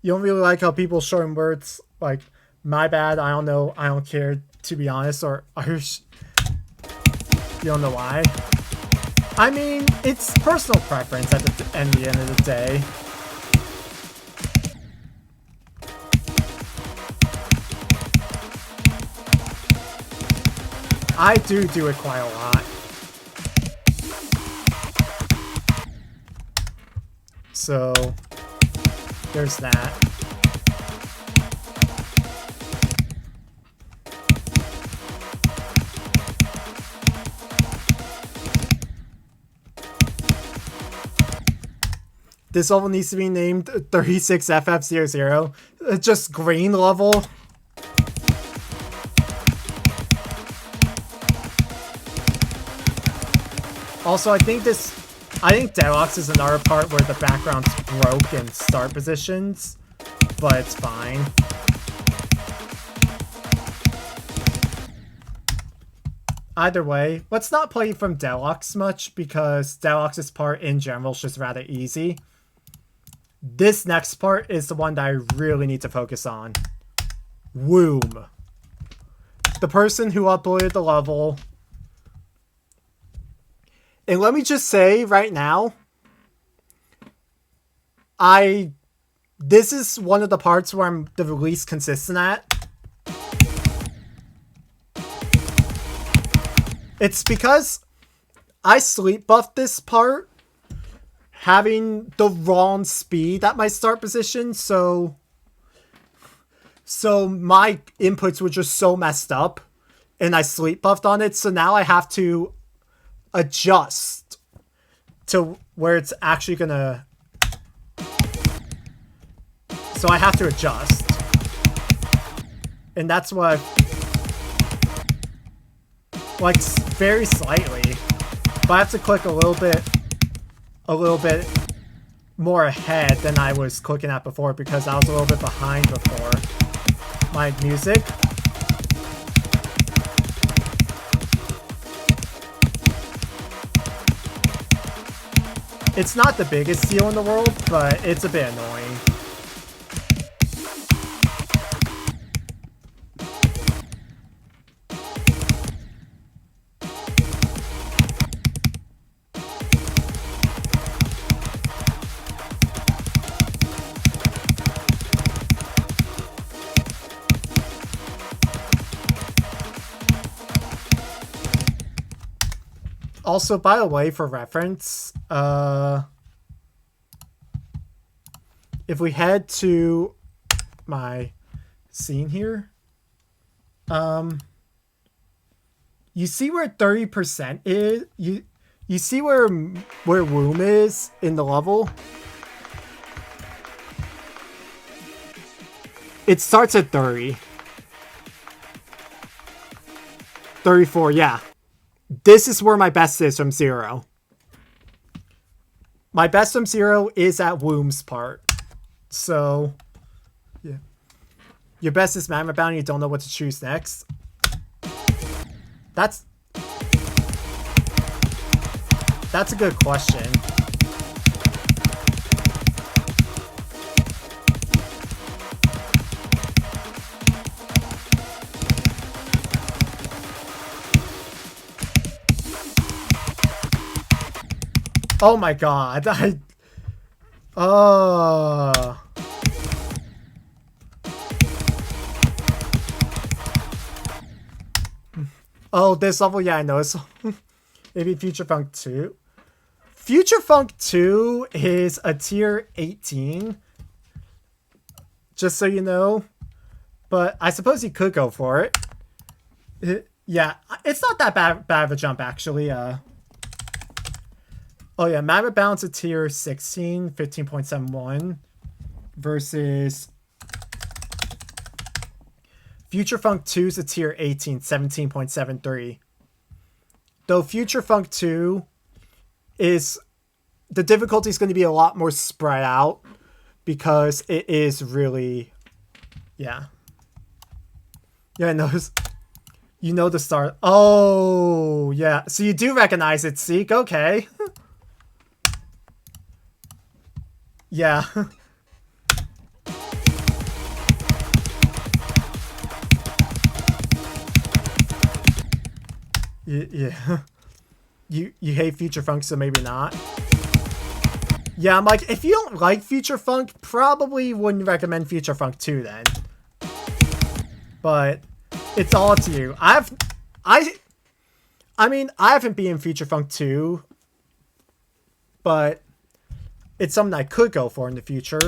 You don't really like how people shorten words, like, my bad, I don't know, I don't care, to be honest, or you don't know why? I mean, it's personal preference at the end of the day. I do it quite a lot. So there's that. This level needs to be named 36FF00. Just green level. Also, I think Deadlocks is another part where the background's broke in start positions, but it's fine. Either way, let's not play from Deadlocks much, because Deadlocks' part in general is just rather easy. This next part is the one that I really need to focus on. Womb. The person who uploaded the level. And let me just say right now, this is one of the parts where I'm the least consistent at. It's because I sleep buffed this part, having the wrong speed at my start position, so my inputs were just so messed up, and I sleep buffed on it, so now I have to adjust to where it's actually gonna... So I have to adjust. And that's what like, very slightly. But I have to click a little bit more ahead than I was clicking at before because I was a little bit behind before my music. It's not the biggest deal in the world, but it's a bit annoying. Also, by the way, for reference, if we head to my scene here, you see where 30% is? You see where womb is in the level? It starts at 30. 34, yeah. This is where my best is from 0. My best from 0 is at womb's part. So, yeah. Your best is Magma Bound and you don't know what to choose next. That's a good question. Oh my god, Oh, this level, yeah, I know. It's maybe Future Funk 2. Future Funk 2 is a tier 18. Just so you know. But I suppose you could go for it. Yeah, it's not that bad of a jump, actually. Oh yeah, Magma Bound's a tier 16, 15.71 versus Future Funk 2's a tier 18, 17.73. Though Future Funk 2 is... the difficulty is going to be a lot more spread out because it is really... Yeah. Yeah, I know. You know the start. Oh, yeah. So you do recognize it, Seek. Okay. Yeah. Yeah. You hate Future Funk, so maybe not. Yeah, I'm like, if you don't like Future Funk, probably wouldn't recommend Future Funk 2 then. But it's all up to you. I mean, I haven't been in Future Funk 2, but it's something I could go for in the future.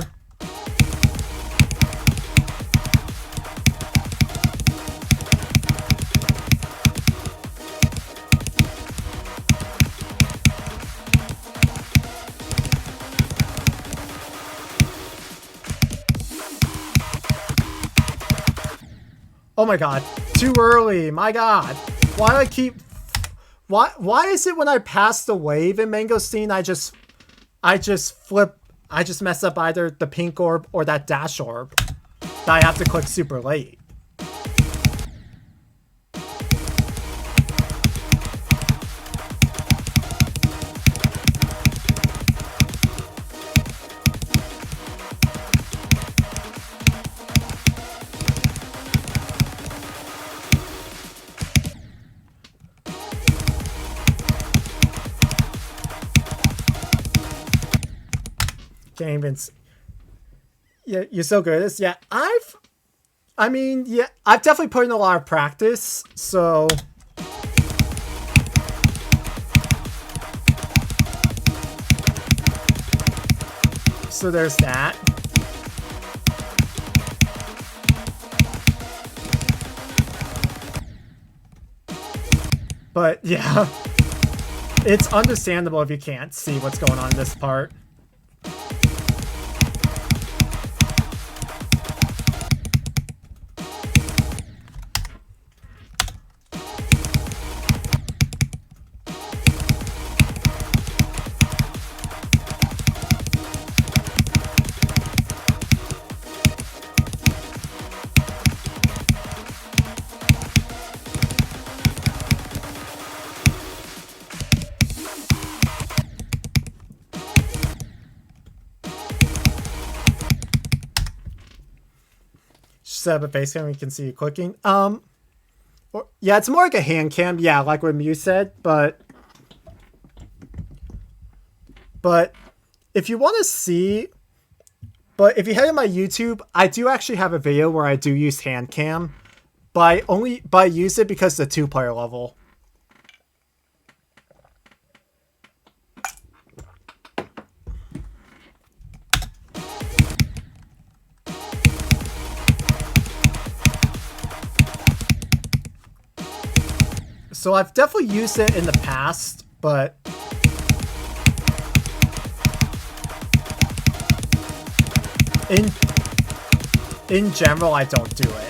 Oh my god, too early, my god. Why do I keep... Why is it when I pass the wave in Mangosteen, I just mess up either the pink orb or that dash orb that I have to click super late. Can't even. Yeah, you're so good at this. Yeah, I've definitely put in a lot of practice. So there's that. But yeah, it's understandable if you can't see what's going on in this part. Set up a face cam, we can see you clicking. Yeah, it's more like a hand cam. Yeah, like what Mew said, but if you want to see, but if you head to my YouTube, I do actually have a video where I do use hand cam, but I use it because it's a 2-player level. So I've definitely used it in the past, but in general, I don't do it.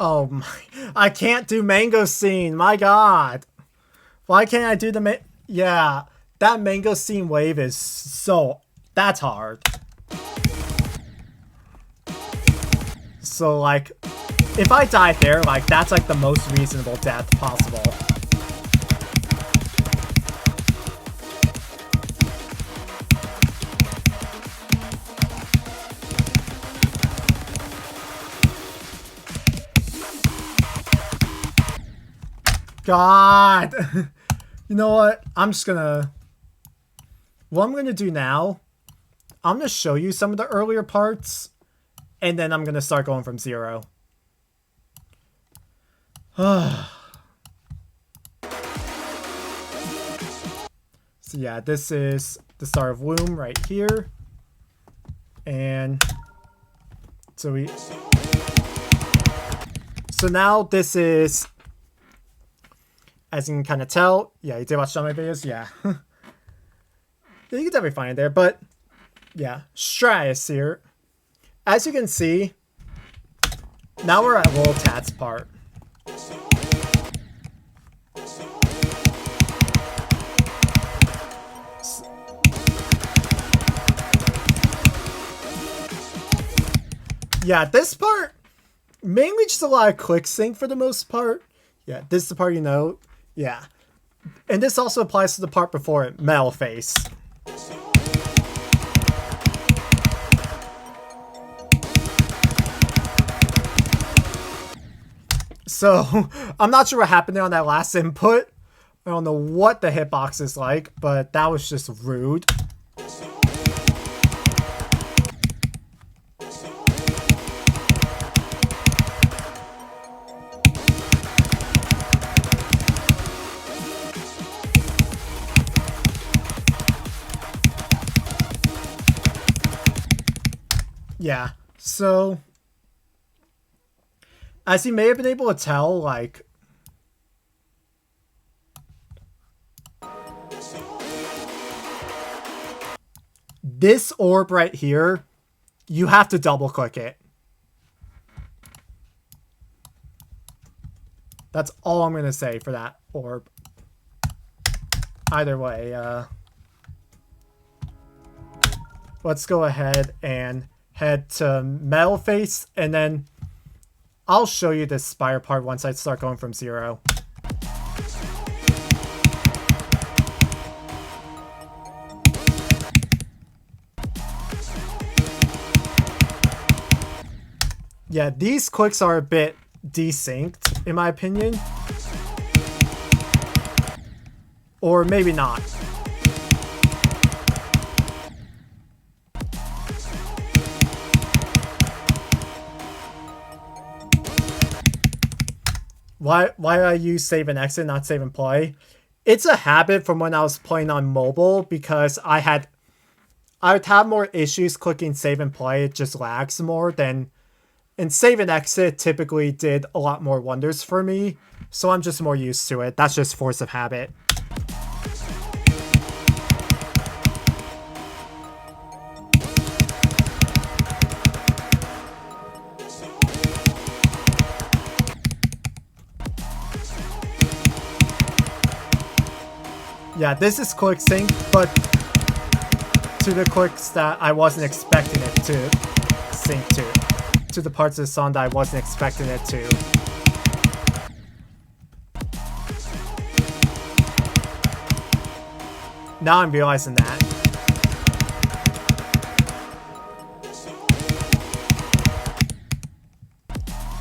Oh my, I can't do mango scene, my god. Why can't I do the yeah, that mango scene wave is that's hard. So like, if I die there, like that's like the most reasonable death possible. God. You know what? What I'm gonna do now, I'm gonna show you some of the earlier parts, and then I'm gonna start going from 0. So yeah, this is the start of Womb right here. And so now this is, as you can kind of tell, yeah, you did watch some of my videos, yeah. Yeah, you can definitely find it there, but yeah, Stratus here. As you can see, now we're at Lil Tat's part. Yeah, this part, mainly just a lot of quick sync for the most part. Yeah, this is the part you know. Yeah. And this also applies to the part before it, metal face. So, I'm not sure what happened there on that last input. I don't know what the hitbox is like, but that was just rude. Yeah, so as you may have been able to tell, like, this orb right here, you have to double click it. That's all I'm going to say for that orb. Either way, let's go ahead and head to metal face, and then I'll show you this spire part once I start going from 0. Yeah, these clicks are a bit desynced, in my opinion. Or maybe not. Why I use save and exit, not save and play? It's a habit from when I was playing on mobile because I would have more issues clicking save and play. It just lags more than, and save and exit typically did a lot more wonders for me. So I'm just more used to it. That's just force of habit. Yeah, this is quick sync, but to the clicks that I wasn't expecting it to sync to. To the parts of the song that I wasn't expecting it to. Now I'm realizing that.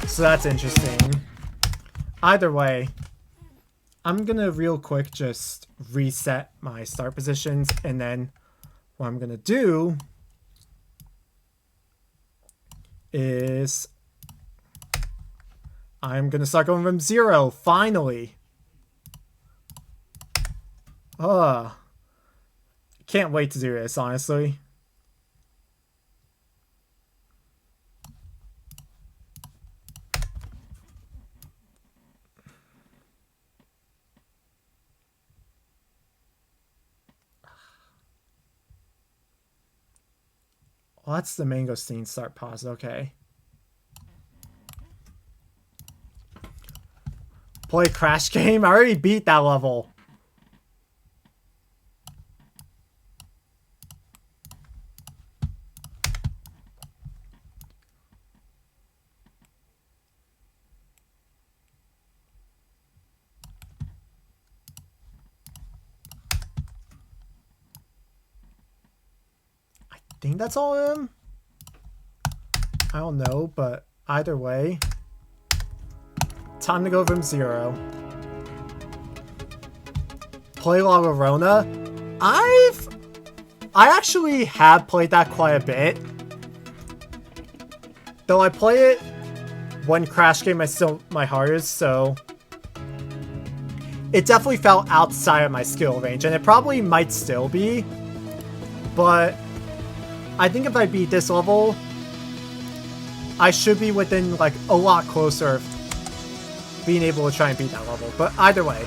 So that's interesting. Either way, I'm gonna real quick just reset my start positions, and then what I'm gonna do is I'm gonna start going from 0, finally. Can't wait to do this, honestly. Well, that's the mangosteen start pause, okay. Play Crash game? I already beat that level. I think that's all of them. I don't know, but either way, time to go from 0. Play La Llorona. I actually have played that quite a bit. Though I play it when Crash game is still my hardest, so it definitely fell outside of my skill range, and it probably might still be. But I think if I beat this level, I should be within, like, a lot closer of being able to try and beat that level. But either way,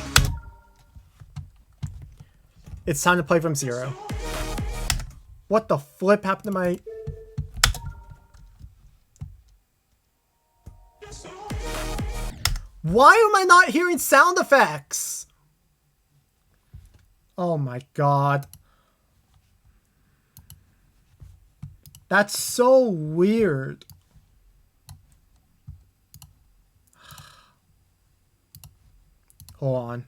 it's time to play from 0. What the flip happened to my... Why am I not hearing sound effects? Oh my god. That's so weird. Hold on.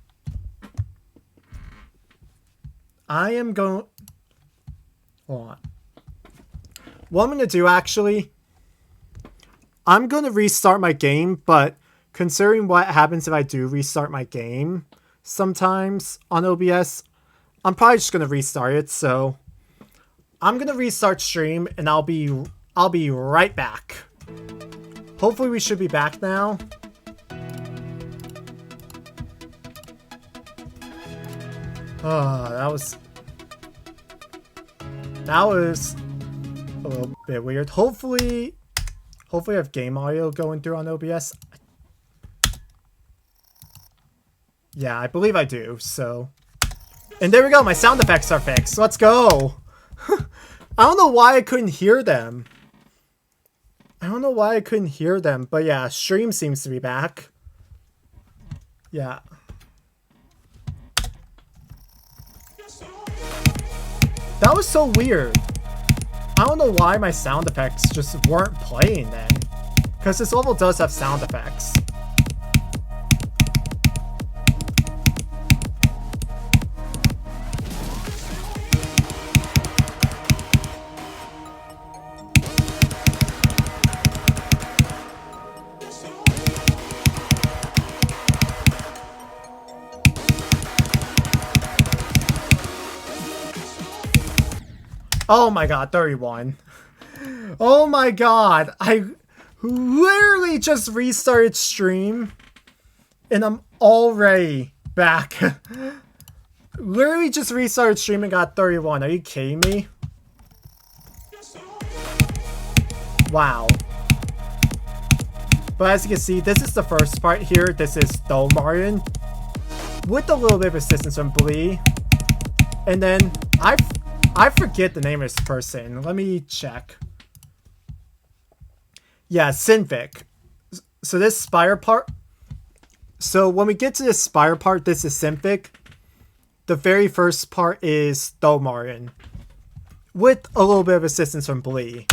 I am going... Hold on. What I'm going to do, actually... I'm going to restart my game, but considering what happens if I do restart my game sometimes on OBS, I'm probably just going to restart it, so... I'm going to restart stream, and I'll be right back. Hopefully we should be back now. That was a little bit weird. Hopefully I have game audio going through on OBS. Yeah, I believe I do, so. And there we go, my sound effects are fixed. Let's go. I don't know why I couldn't hear them. But yeah, stream seems to be back. Yeah. That was so weird. I don't know why my sound effects just weren't playing then. Because this level does have sound effects. Oh my god, 31. Oh my god, I literally just restarted stream and I'm already back. Literally just restarted stream and got 31. Are you kidding me? Wow. But as you can see, this is the first part here. This is Dolmarin with a little bit of assistance from Blee. And then I forget the name of this person. Let me check. Yeah, Sinvic. So this Spire part. So when we get to this Spire part, this is Sinvic. The very first part is Dolmarin. With a little bit of assistance from Blee.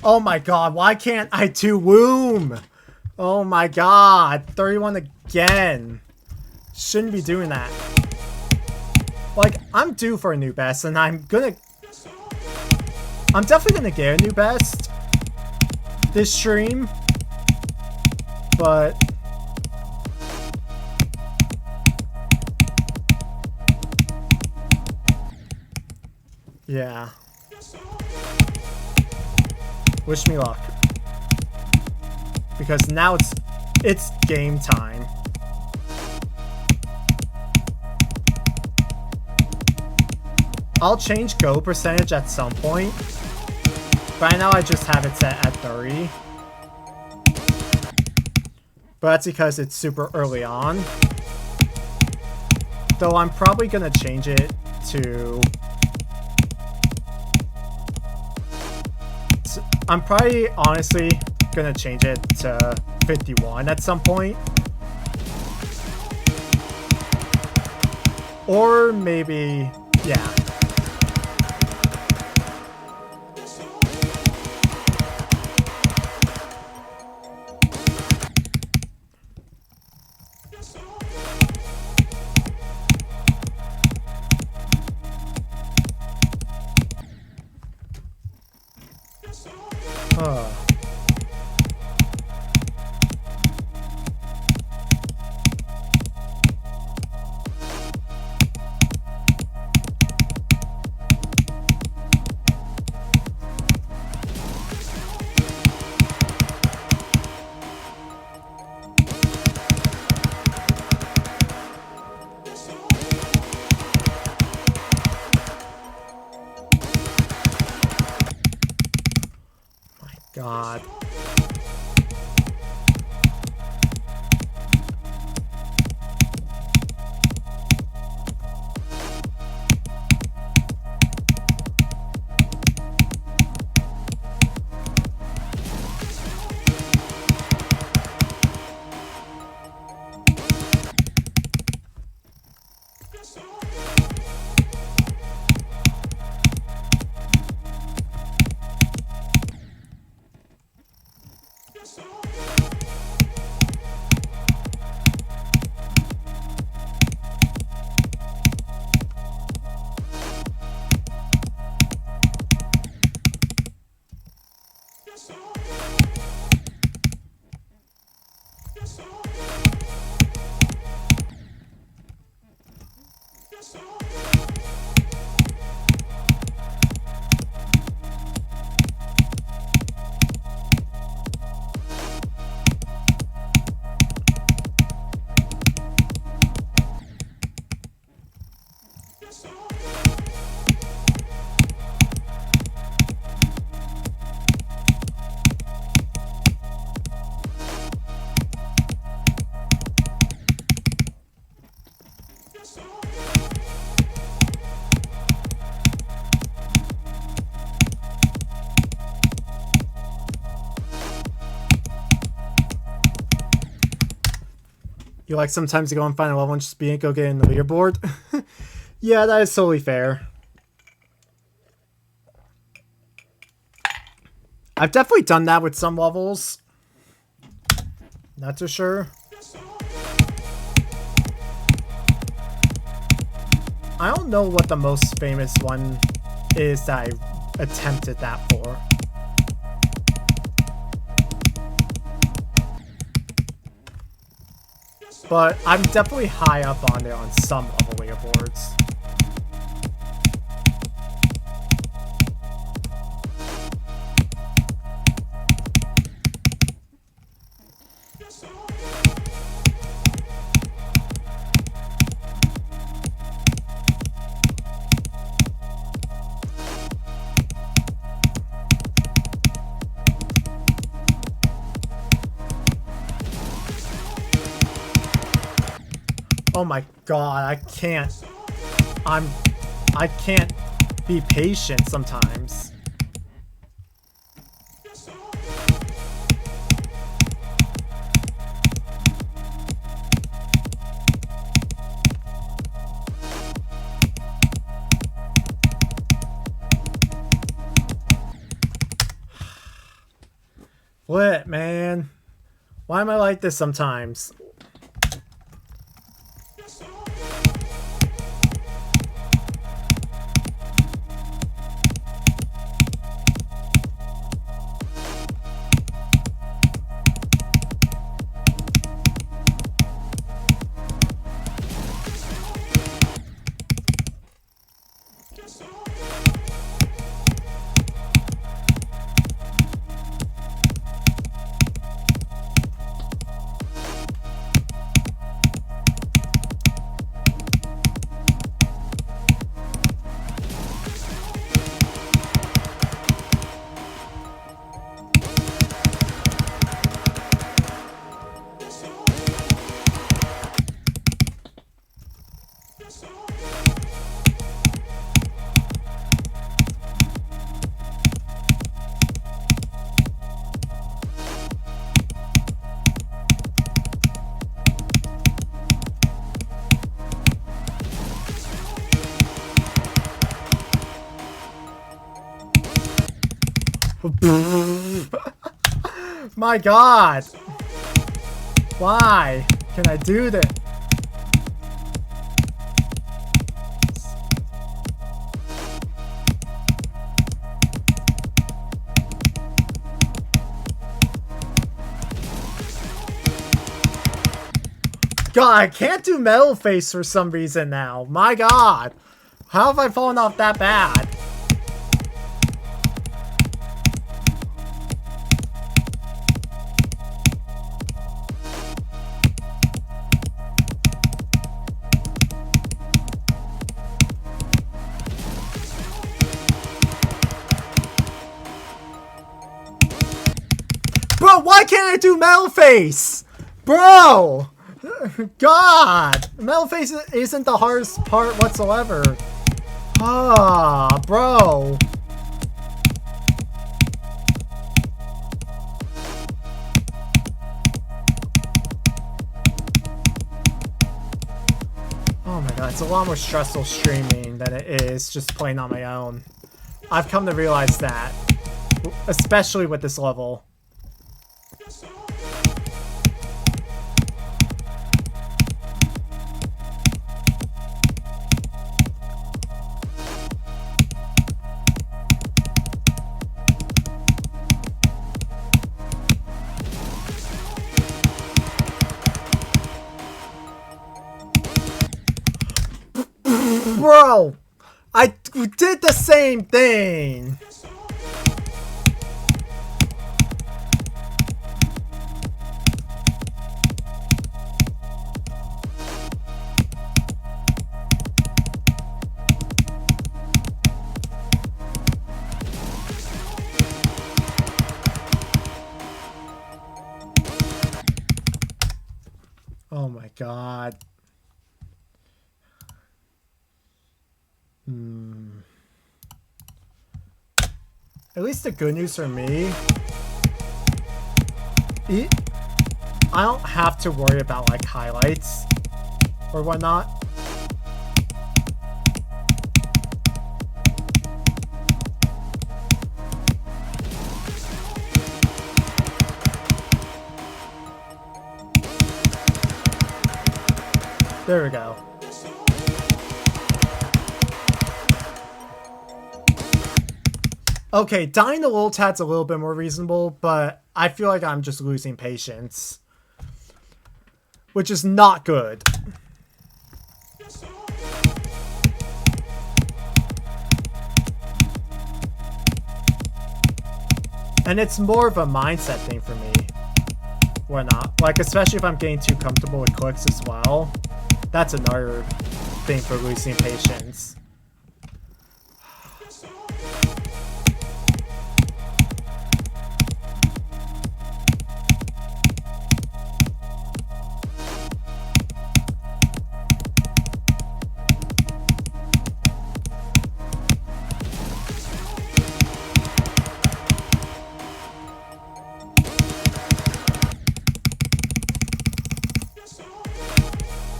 Oh my god, why can't I do Womb? Oh my god, 31 again. Shouldn't be doing that. Like, I'm due for a new best, and I'm definitely gonna get a new best this stream. But yeah. Wish me luck. Because now it's game time. I'll change go percentage at some point. Right now I just have it set at 30. But that's because it's super early on. Though I'm probably gonna change it to... I'm probably, honestly, gonna change it to 51 at some point. Or maybe, yeah. You like sometimes to go and find a level and just be go get in the leaderboard? Yeah, that is totally fair. I've definitely done that with some levels. Not too sure. I don't know what the most famous one is that I attempted that for. But I'm definitely high up on there on some level leaderboards. Oh my god, I can't be patient sometimes. What, man? Why am I like this sometimes? My god! Why can I do this? God, I can't do Metal Face for some reason now. My god! How have I fallen off that bad? Bro, why can't I do Metal Face? Bro! God! Metal Face isn't the hardest part whatsoever. Ah, bro. Oh my god, it's a lot more stressful streaming than it is just playing on my own. I've come to realize that. Especially with this level. Bro! I did the same thing! Oh my god. At least the good news for me, I don't have to worry about like highlights or whatnot. There we go. Okay, dying to little tat's a little bit more reasonable, but I feel like I'm just losing patience. Which is not good. And it's more of a mindset thing for me. Why not? Like, especially if I'm getting too comfortable with clicks as well. That's another thing for losing patience.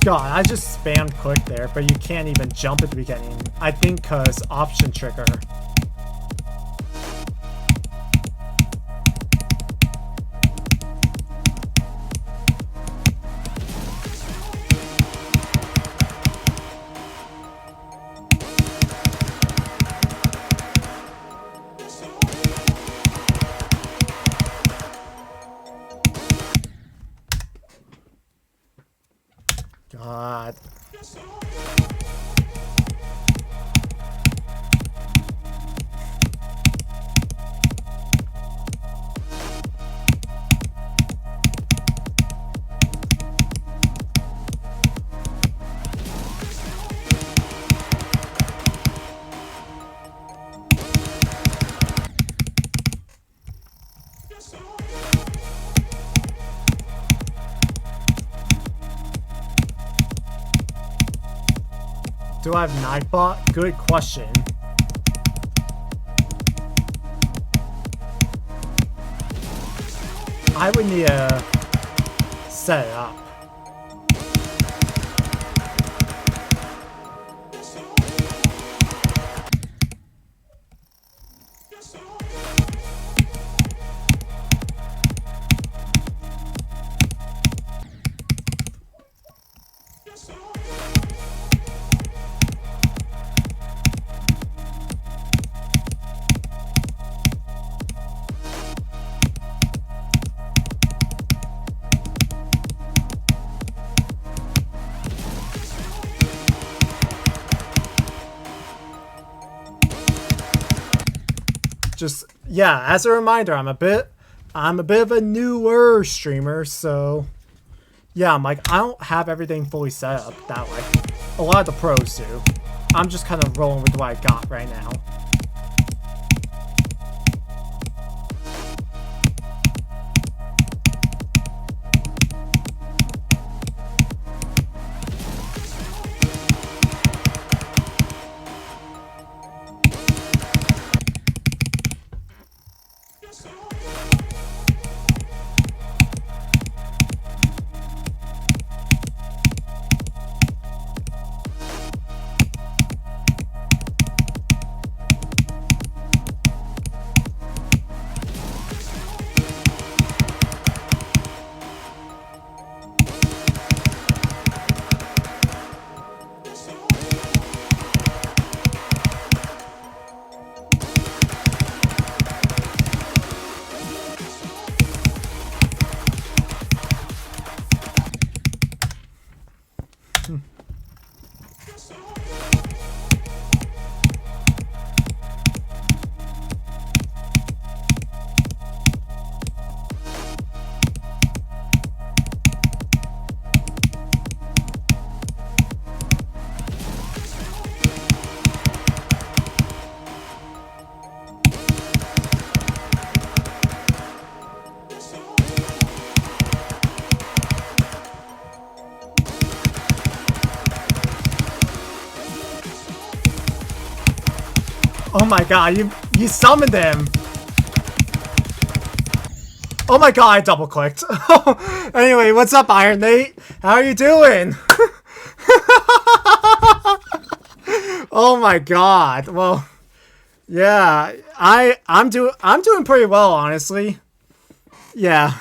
God, I just spammed click there, but you can't even jump at the beginning. I think because option trigger. God. Do I have Nightbot? Good question. I would need to set it up. Just, yeah, as a reminder, I'm a bit of a newer streamer, so yeah, I'm like, I don't have everything fully set up that like a lot of the pros do. I'm just kind of rolling with what I got right now. Oh my god, you summoned him! Oh my god, I double clicked. Anyway, what's up, Iron Nate? How are you doing? Oh my god. Well, yeah, I'm doing pretty well, honestly. Yeah.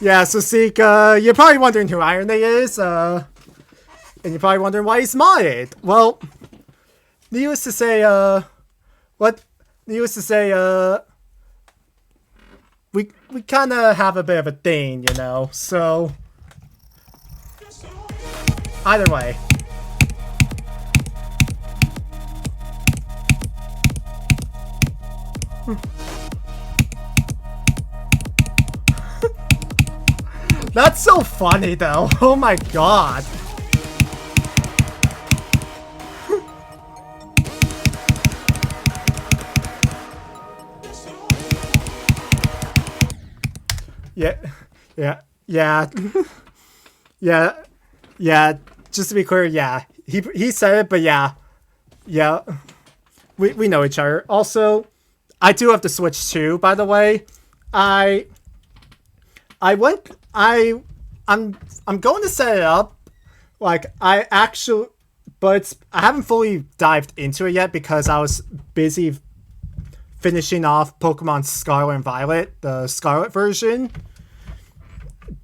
Yeah, so Seek, you're probably wondering who Iron Nate is, and you're probably wondering why he's modded. Well, needless to say, we kind of have a bit of a thing, you know, so either way. That's so funny, though. Oh my god. Yeah, yeah. Just to be clear, yeah, he said it, but yeah, we know each other. Also, I do have the Switch too, by the way. I'm going to set it up. Like I haven't fully dived into it yet because I was busy finishing off Pokemon Scarlet and Violet, the Scarlet version.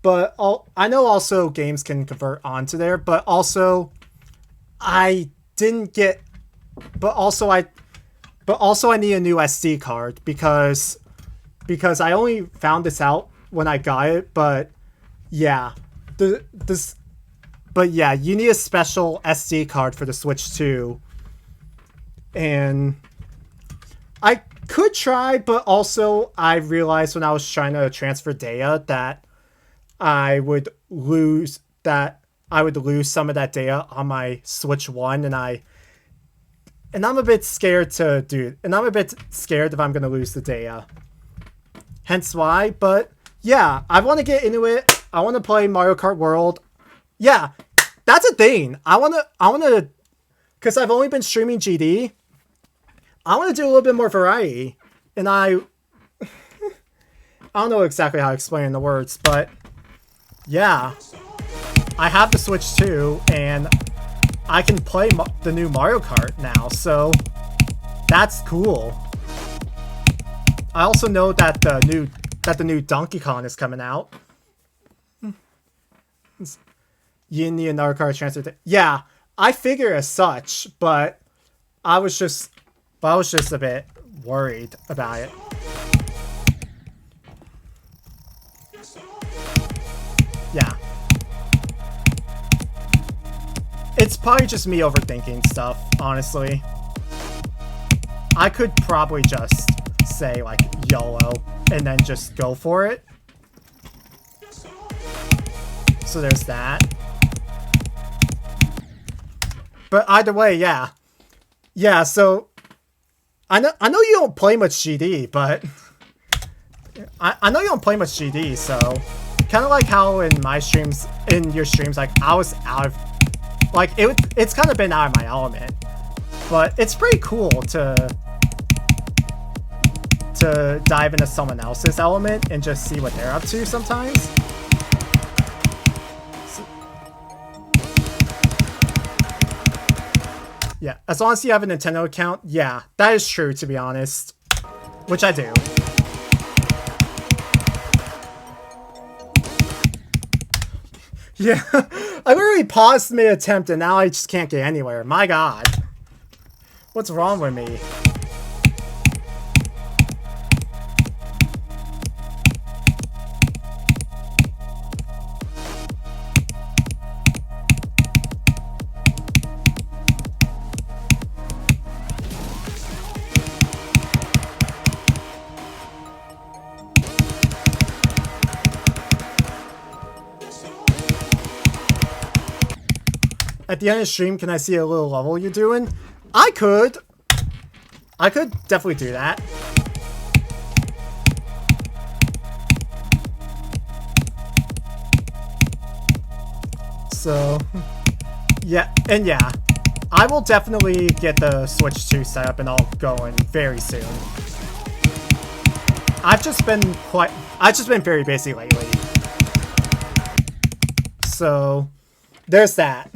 But I know also games can convert onto there, but also I didn't get. But also I need a new SD card because I only found this out when I got it. But yeah, you need a special SD card for the Switch too. And I could try, but also I realized when I was trying to transfer data that I would lose some of that data on my Switch 1, and I'm a bit scared to do, and I'm a bit scared if I'm going to lose the data. Hence why, but yeah, I want to get into it. I want to play Mario Kart World. Yeah, that's a thing. I want to, because I've only been streaming GD. I want to do a little bit more variety, and I don't know exactly how to explain in the words, but yeah, I have the Switch too, and I can play the new Mario Kart now, so that's cool. I also know that the new Donkey Kong is coming out. You need another card transfer. Yeah, I figure as such, but I was just a bit worried about it. Yeah. It's probably just me overthinking stuff, honestly. I could probably just say, like, YOLO, and then just go for it. So there's that. But either way, yeah. Yeah, so I know you don't play much GD, but I know you don't play much GD, so kind of like how in your streams, like I was out of, like it's kind of been out of my element, but it's pretty cool to dive into someone else's element and just see what they're up to sometimes. Yeah, as long as you have a Nintendo account, yeah, that is true, to be honest. Which I do. Yeah, I literally paused mid-attempt and now I just can't get anywhere. My god. What's wrong with me? at the end of the stream, can I see a little level you're doing? I could definitely do that. So, yeah, and yeah, I will definitely get the Switch 2 set up and all going very soon. I've just been very busy lately. So, there's that.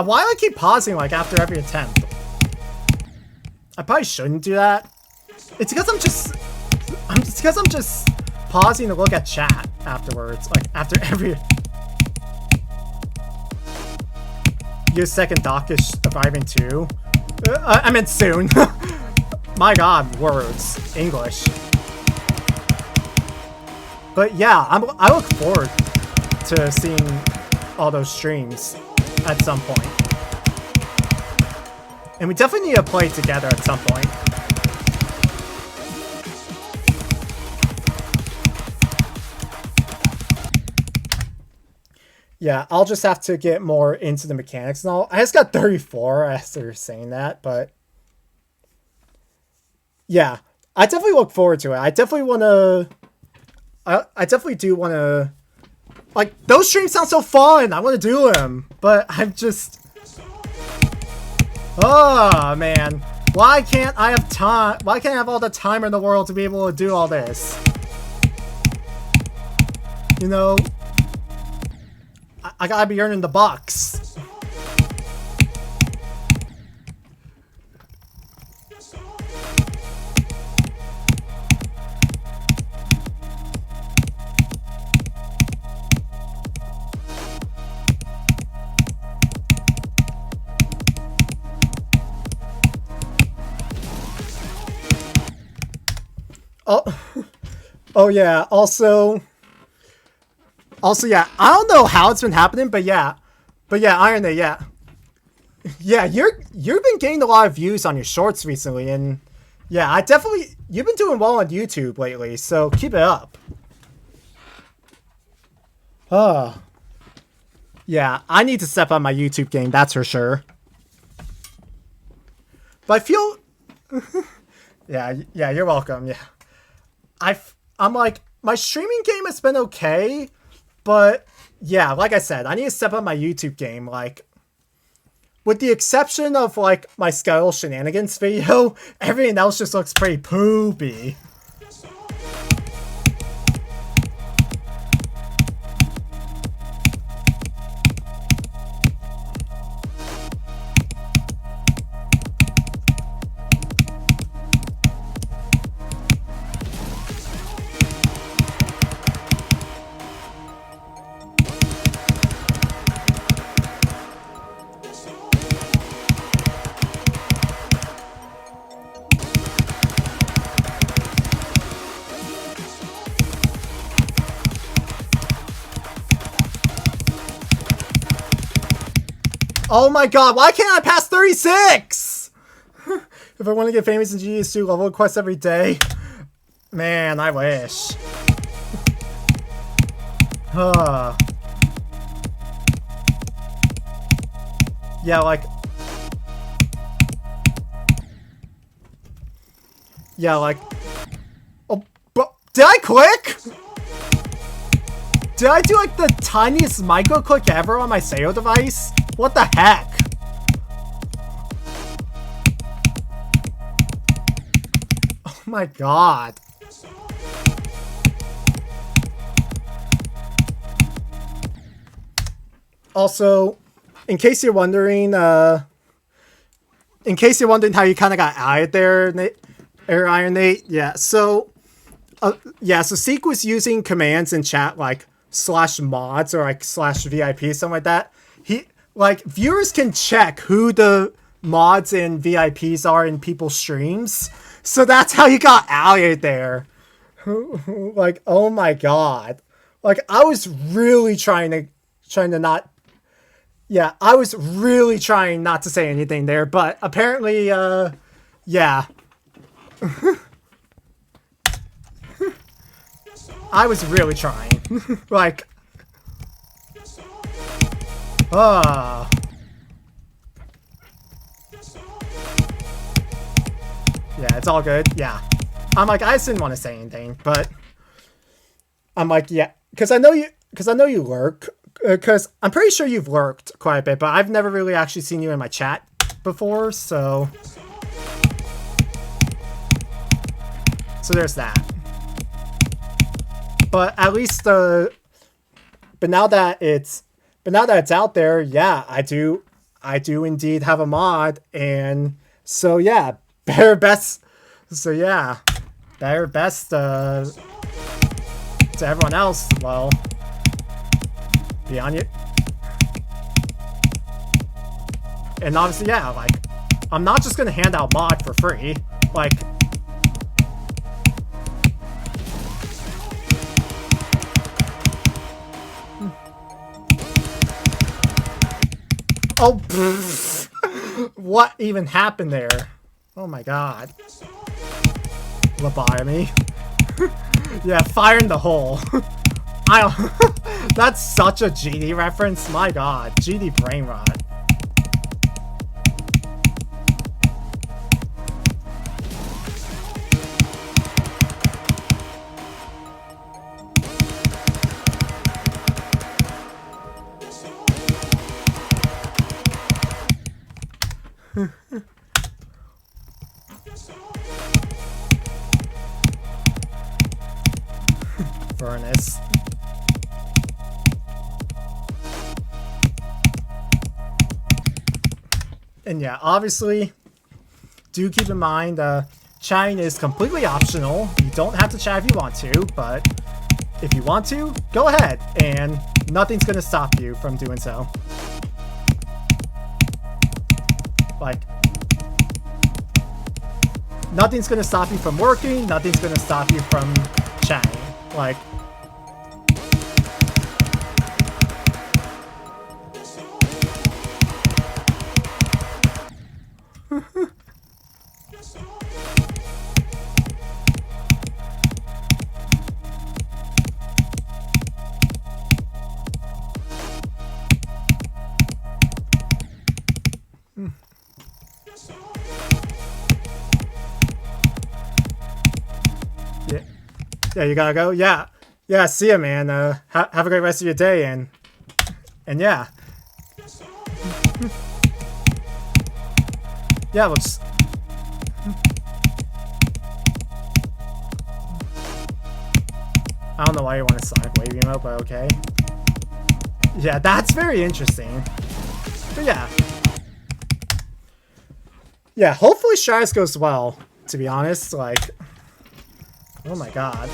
Why do I keep pausing like after every attempt? I probably shouldn't do that. It's because I'm just pausing to look at chat afterwards, like after every. Your second dock is arriving too. I meant soon. My God, words, English. But yeah, I look forward to seeing all those streams at some point. And we definitely need to play together at some point. Yeah, I'll just have to get more into the mechanics and all. I just got 34 after saying that, but yeah, I definitely look forward to it. I definitely want to. I definitely do want to. Like, those streams sound so fun! I want to do them! But I'm just... Oh, man. Why can't I have time? Why can't I have all the time in the world to be able to do all this? You know... I gotta be earning the bucks. Oh yeah, also yeah, I don't know how it's been happening, but yeah, Iron Day, yeah. Yeah, you've been getting a lot of views on your shorts recently, and yeah, you've been doing well on YouTube lately, so keep it up. Yeah, I need to step up my YouTube game, that's for sure. But I feel yeah, you're welcome, yeah. I'm like, my streaming game has been okay, but yeah, like I said, I need to step up my YouTube game. Like, with the exception of like my Scuttle Shenanigans video, everything else just looks pretty poopy. Oh my god, why can't I pass 36? If I want to get famous in GS, do level quests every day. Man, I wish. Yeah, like... Yeah, like... Oh, bro, did I click? Did I do like the tiniest micro click ever on my Sayo device? What the heck? Oh my god. Also, in case you're wondering how you kind of got out there, Iron Nate, yeah. So, so Seek was using commands in chat like /mods or like /VIP, something like that. viewers can check who the mods and VIPs are in people's streams. So that's how you got outed there. Like, oh my god. Like, I was really trying to not... Yeah, I was really trying not to say anything there, but apparently, yeah. I was really trying. Like... Yeah, it's all good. Yeah. I'm like, I just didn't want to say anything, but... I'm like, yeah. Because I know you lurk. Because I'm pretty sure you've lurked quite a bit, but I've never really actually seen you in my chat before, so... So there's that. But at least, but now that it's out there, yeah, I do indeed have a mod, and so yeah, better best to everyone else. Well, be on you. And obviously, yeah, like, I'm not just gonna hand out mod for free, like. Oh, what even happened there? Oh my god. Lobotomy. Yeah, fire in the hole. I don't... That's such a GD reference. My god. GD brain rot. Furnace. And yeah, obviously, do keep in mind, chatting is completely optional. You don't have to chat if you want to, but if you want to, go ahead, and nothing's gonna stop you from doing so. Like, nothing's gonna stop you from working, nothing's gonna stop you from chatting. Like, yeah, you gotta go. Yeah, see ya, man. Have a great rest of your day, and yeah, yeah. Let's. I don't know why you want a Sonic Wave emote, but okay. Yeah, that's very interesting. But yeah, hopefully Stratus goes well. To be honest, like. Oh my god.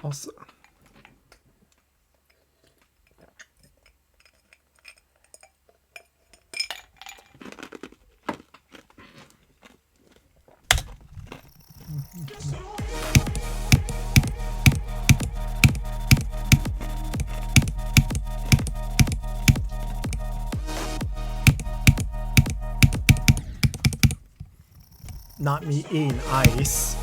Also, not me eating ice.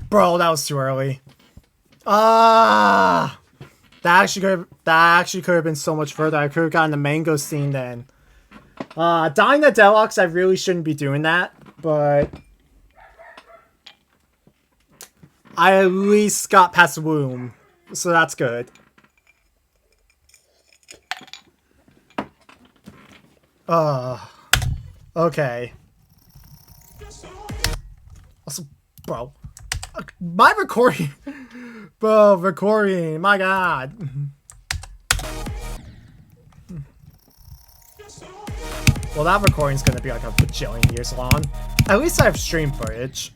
Bro, that was too early. That actually could have been so much further. I could have gotten the mango scene then. Dying the Deluxe, I really shouldn't be doing that, but I at least got past the womb, so that's good. Okay. Also, bro. My recording. Bro, recording. My god. Well, that recording's gonna be like a bajillion years long. At least I have stream footage.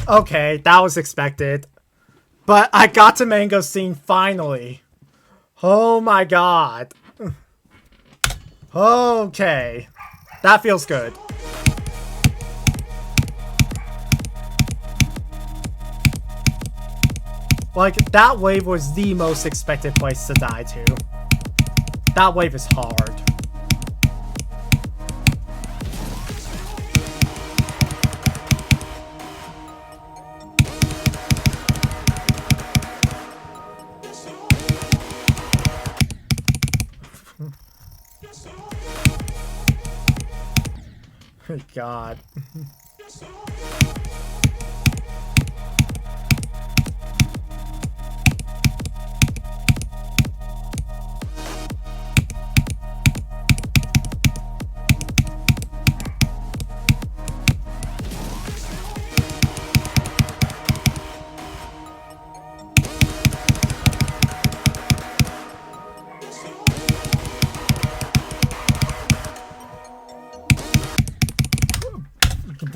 Okay, that was expected. But I got to Mango Scene finally. Oh my god. Okay. That feels good. Like, that wave was the most expected place to die to. That wave is hard. God.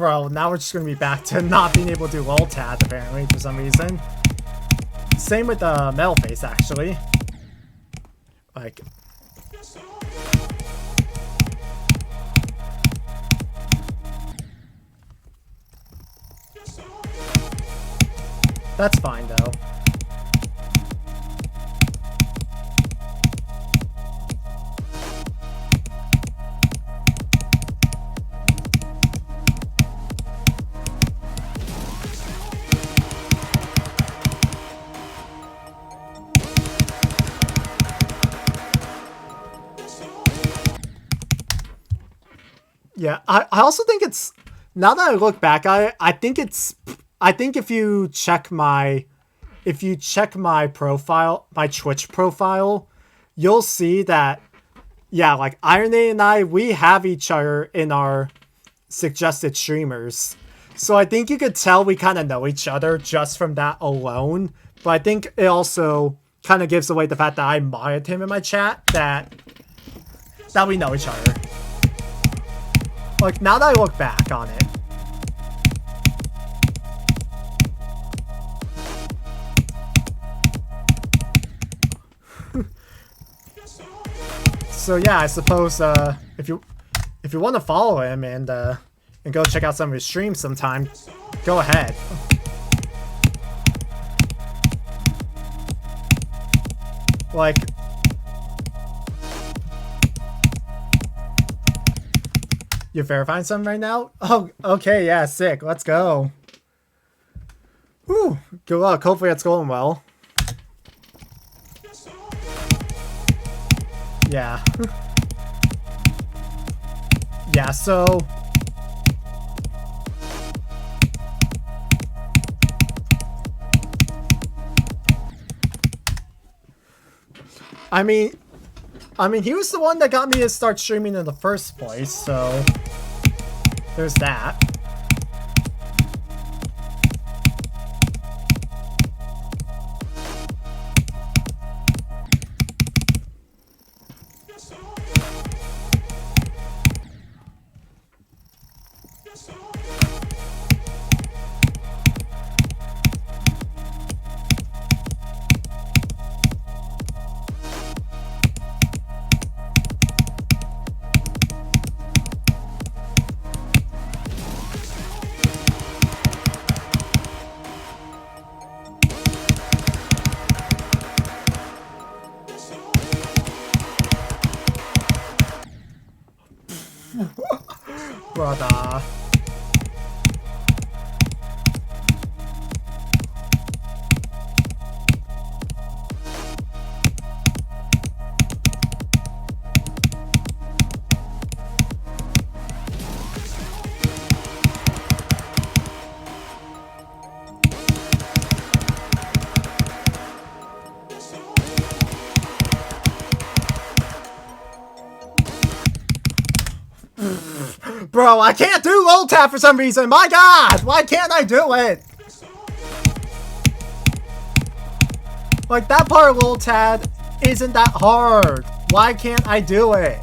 Bro, now we're just gonna be back to not being able to do alt tab apparently for some reason. Same with the metal face actually. Like. That's fine though. Yeah, I also think it's, now that I look back at it, I think if you check my profile, my Twitch profile, you'll see that, yeah, like Iron A and I, we have each other in our suggested streamers. So I think you could tell we kind of know each other just from that alone. But I think it also kind of gives away the fact that I modded him in my chat, that we know each other. Like, now that I look back on it. So yeah, I suppose if you want to follow him and go check out some of his streams sometime, go ahead. Like, you're verifying something right now? Oh, okay, yeah, sick. Let's go. Whew, good luck. Hopefully it's going well. Yeah. Yeah, so... I mean, he was the one that got me to start streaming in the first place, so... There's that. Brother. Bro, I can't do ult tap for some reason. My God, why can't I do it? Like, that part of ult tap isn't that hard. Why can't I do it?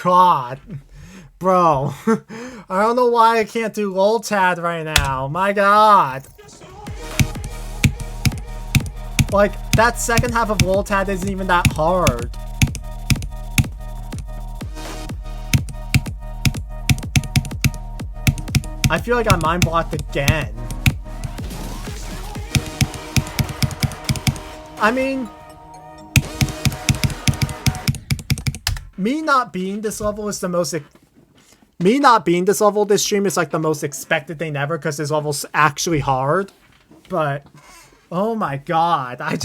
God, bro, I don't know why I can't do Loltad right now. My god. Like, that second half of Loltad isn't even that hard. I feel like I mind blocked again. I mean, me not being this level is the most... Me not being this level this stream is like the most expected thing ever because this level's actually hard. But, oh my god, I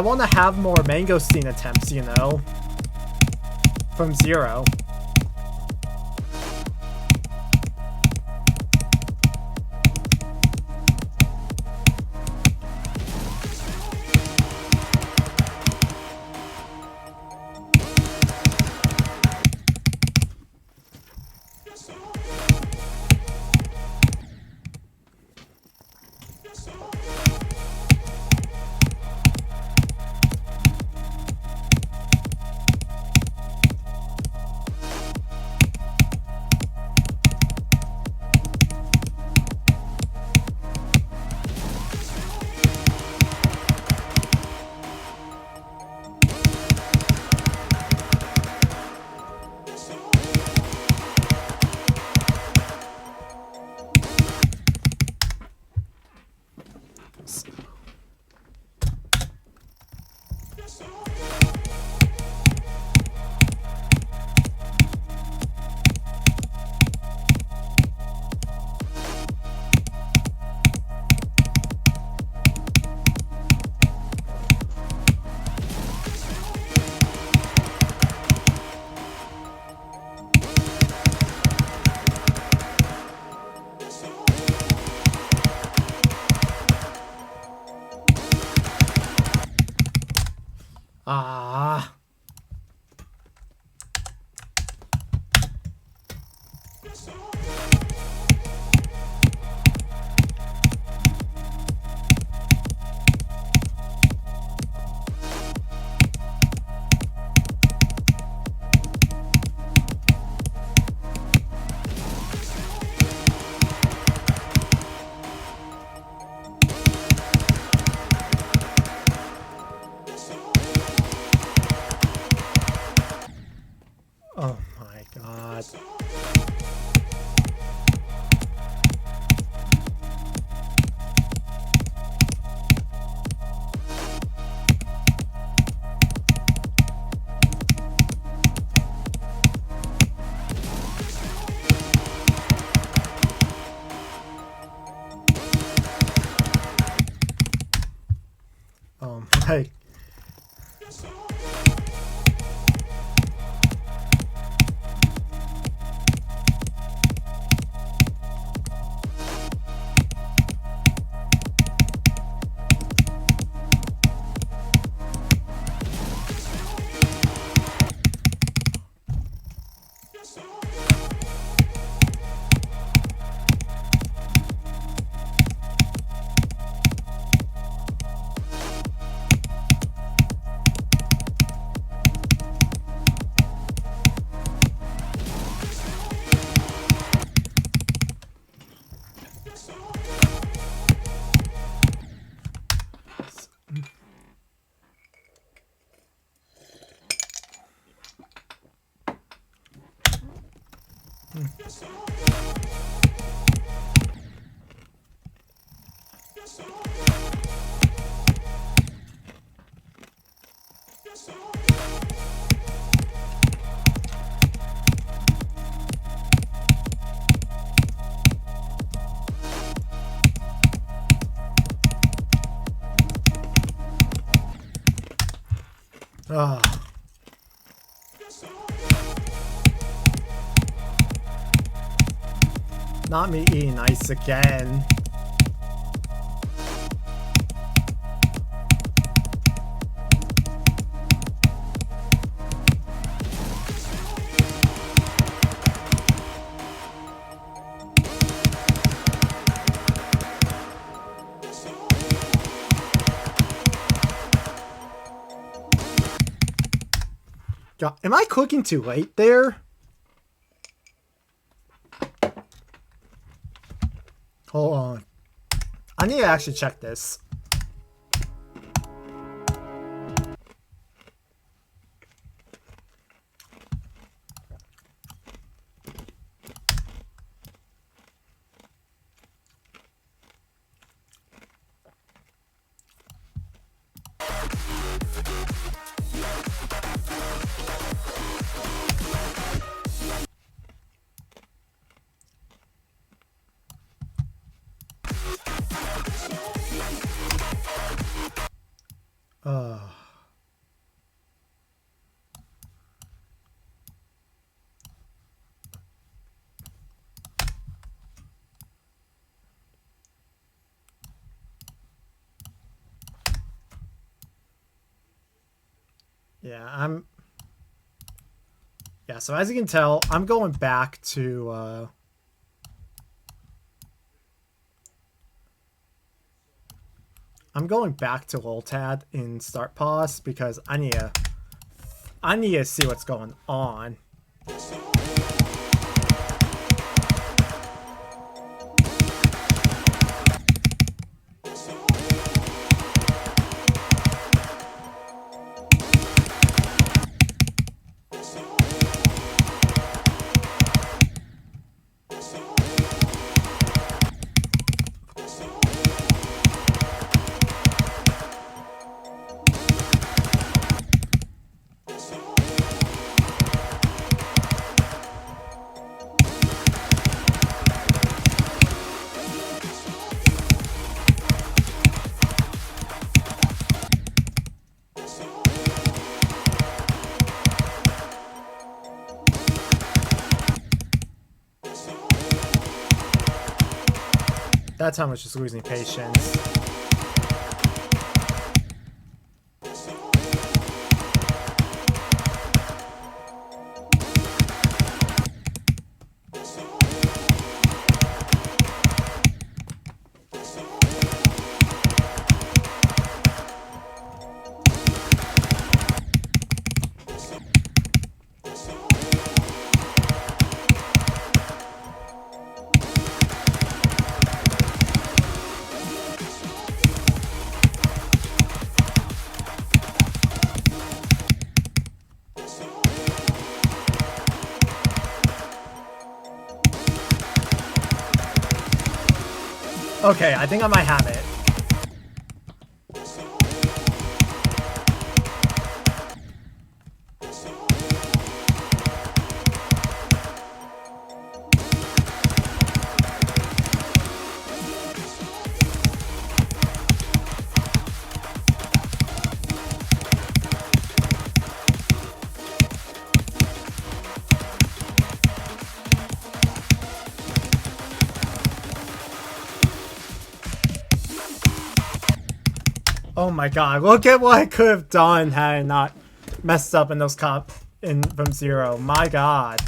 want to have more mangosteen attempts, you know? From 0. Ah. Oh my god. Oh my. Ah. Not me eating ice again. God, am I clicking too late there? Hold on. I need to actually check this. Yeah, so as you can tell, I'm going back to Loltad in Start Pause because I need to see what's going on. That's how much just losing patience. Okay, I think I might have it. Oh my god, look at what I could have done had I not messed up in those from zero. My god.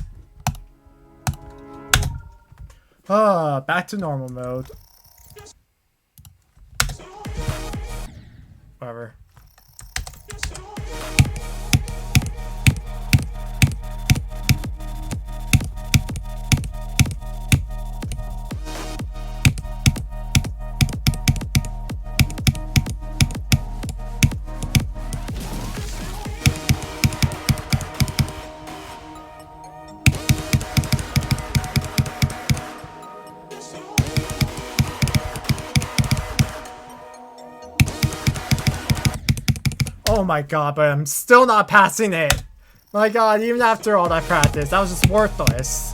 Back to normal mode. Whatever. Oh my god, but I'm still not passing it. My god, even after all that practice, that was just worthless.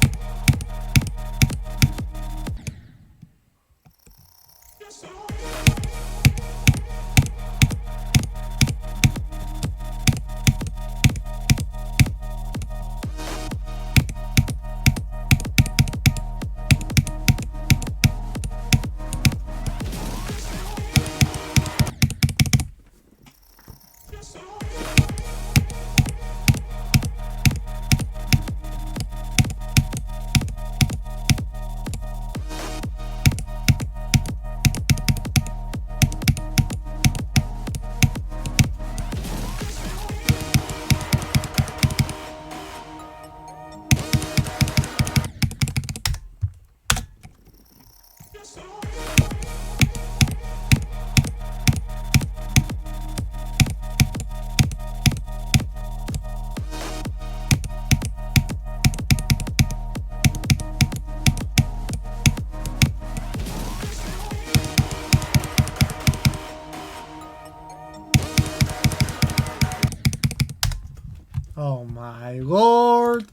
my lord.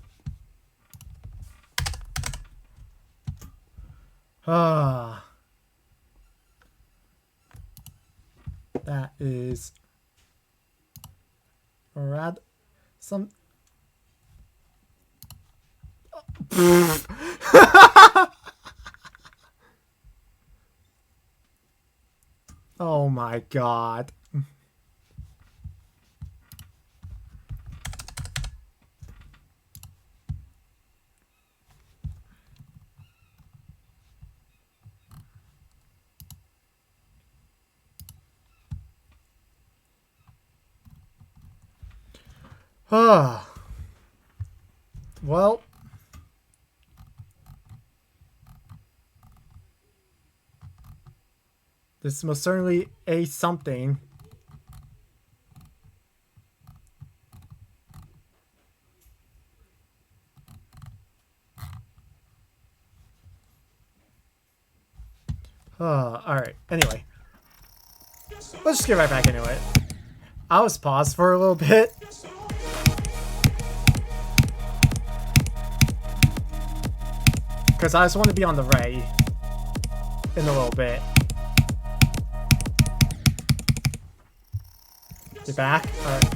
Ah. That is rad some Oh my god. Ah. Well, this is most certainly a something. Alright. Anyway. Let's just get right back into it. I was paused for a little bit. Because I just want to be on the Ray in a little bit. You back? Alright.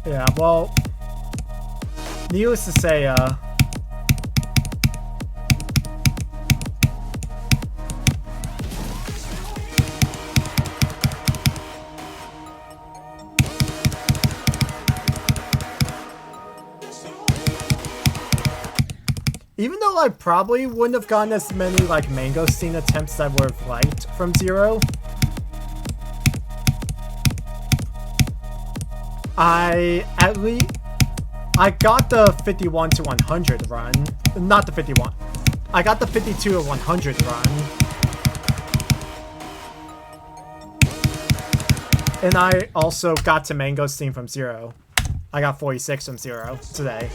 Yeah, well, needless to say, even though I probably wouldn't have gotten as many, like, mangosteen attempts as I would have liked from Zero, I got the 51 to 100 run. Not the 51. I got the 52 to 100 run. And I also got to mangosteen from Zero. I got 46 from Zero today.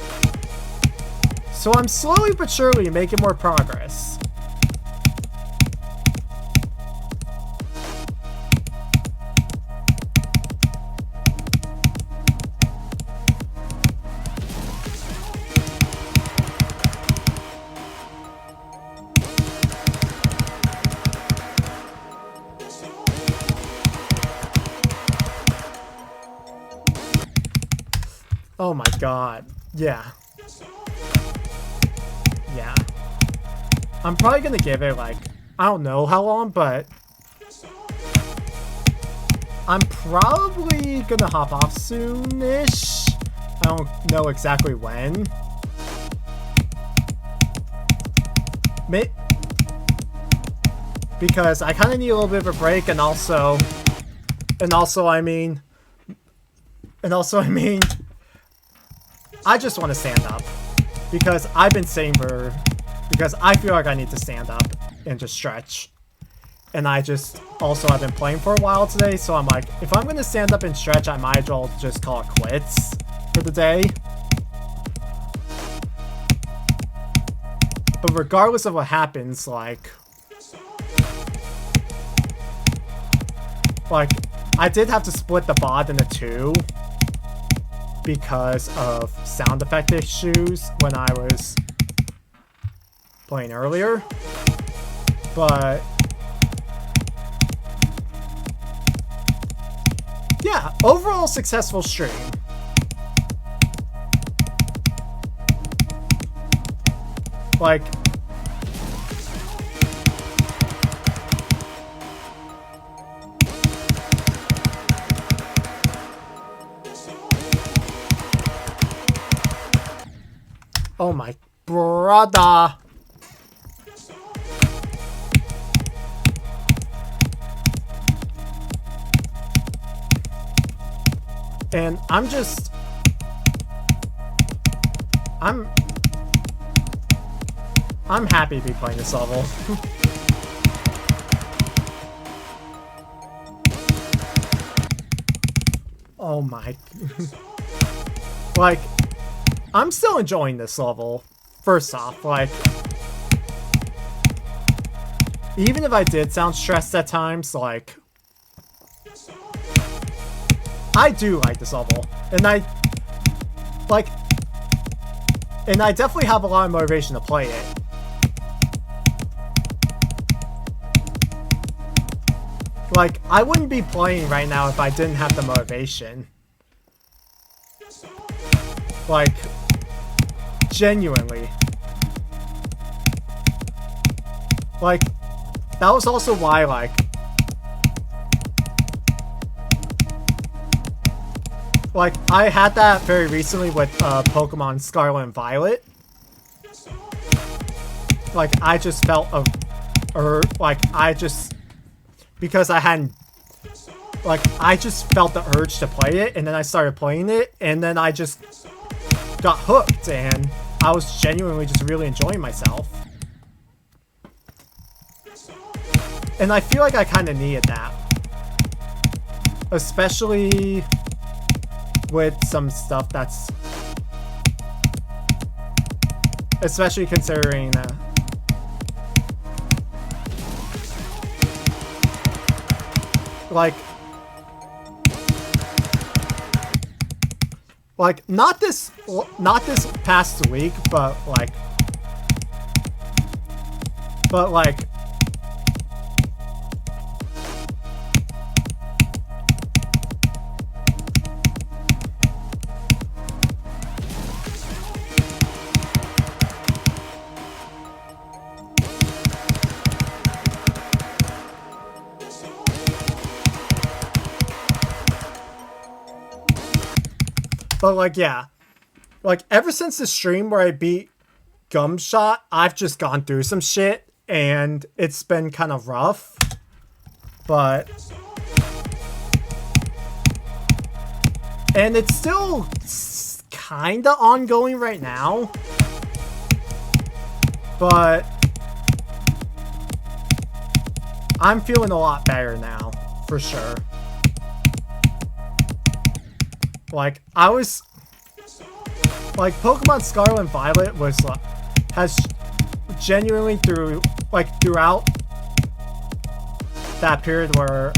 So I'm slowly but surely making more progress. Oh my god. Yeah. Yeah. I'm probably gonna give it, like, I don't know how long, but I'm probably gonna hop off soon-ish. I don't know exactly when. Because I kind of need a little bit of a break, and also, I mean, I just want to stand up. Because I've been saying because I feel like I need to stand up and just stretch. And I just, also I've been playing for a while today, so I'm like, if I'm going to stand up and stretch, I might as well just call it quits for the day. But regardless of what happens, like, I did have to split the VOD into two because of sound effect issues when I was playing earlier. But yeah, overall successful stream. Like, oh my brother. And I'm happy to be playing this level. Oh my. Like, I'm still enjoying this level. First off, like, even if I did sound stressed at times, like, I do like this level, and I definitely have a lot of motivation to play it. Like, I wouldn't be playing right now if I didn't have the motivation. Like, genuinely. Like, that was also why, like, I had that very recently with Pokemon Scarlet and Violet. Like, I just felt because I hadn't, like, I just felt the urge to play it, and then I started playing it, and then I just got hooked, and I was genuinely just really enjoying myself. And I feel like I kind of needed that. Especially with some stuff that's... Especially considering... not this past week, but yeah. Like, ever since the stream where I beat Gumshot, I've just gone through some shit, and it's been kind of rough. But... And it's still kinda ongoing right now. But... I'm feeling a lot better now, for sure. Like, I was... Like, Pokemon Scarlet and Violet was, has genuinely throughout that period where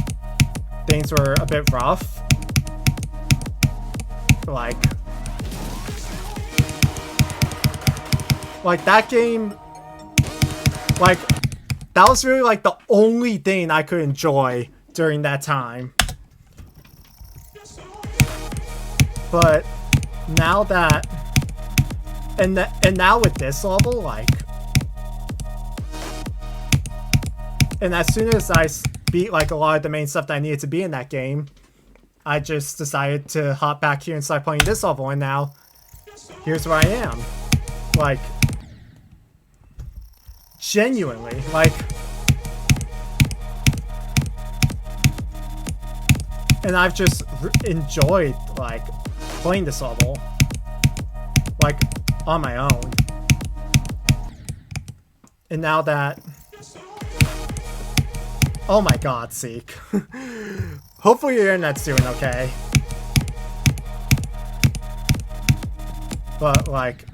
things were a bit rough. Like that game, like, that was really, like, the only thing I could enjoy during that time. But now that, and now with this level, like, and as soon as I beat, like, a lot of the main stuff that I needed to be in that game, I just decided to hop back here and start playing this level, and now here's where I am. Like, genuinely, like, and I've just enjoyed, like, playing this level, like, on my own. And now that... Oh my god, Seek. Hopefully your internet's doing okay. But, like...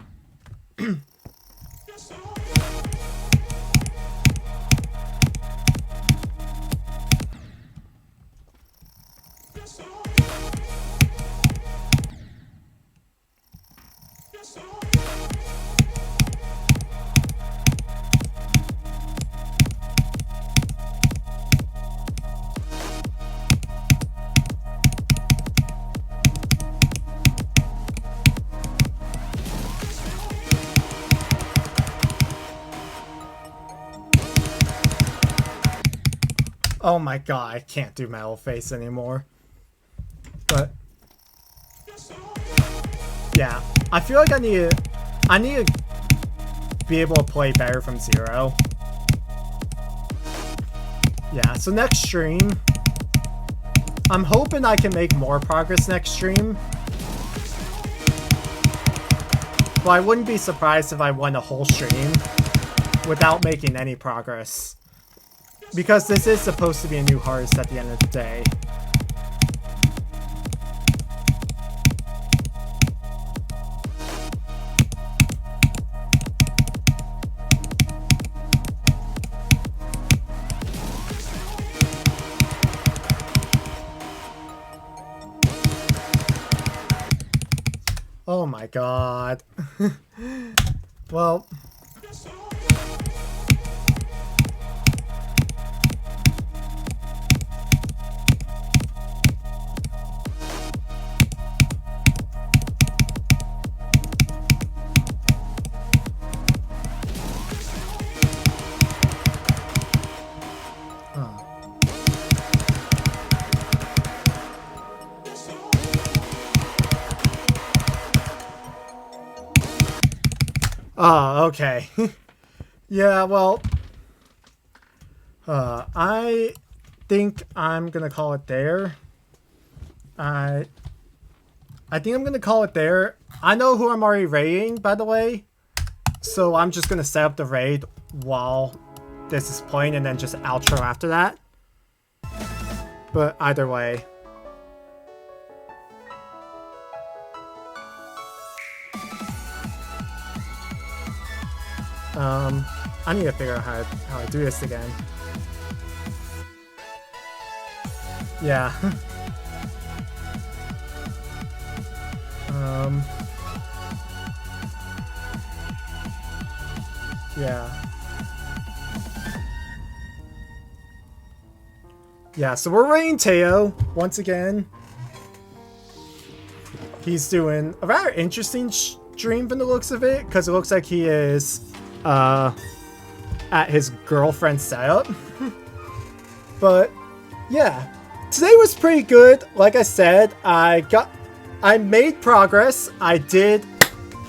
Oh my god, I can't do Metal Face anymore. But... yeah, I feel like I need to be able to play better from zero. Yeah, so next stream, I'm hoping I can make more progress next stream. But I wouldn't be surprised if I went a whole stream without making any progress. Because this is supposed to be a new hardest at the end of the day. Oh my god. Well. Oh, okay. Yeah, well, I think I'm gonna call it there. I think I'm gonna call it there. I know who I'm already raiding, by the way, so I'm just gonna set up the raid while this is playing and then just outro after that. But either way. I need to figure out how I do this again. Yeah. Yeah. Yeah, so we're raiding Teo once again. He's doing a rather interesting stream from the looks of it, because it looks like he is at his girlfriend's setup. But yeah, today was pretty good. Like I said, I made progress. I did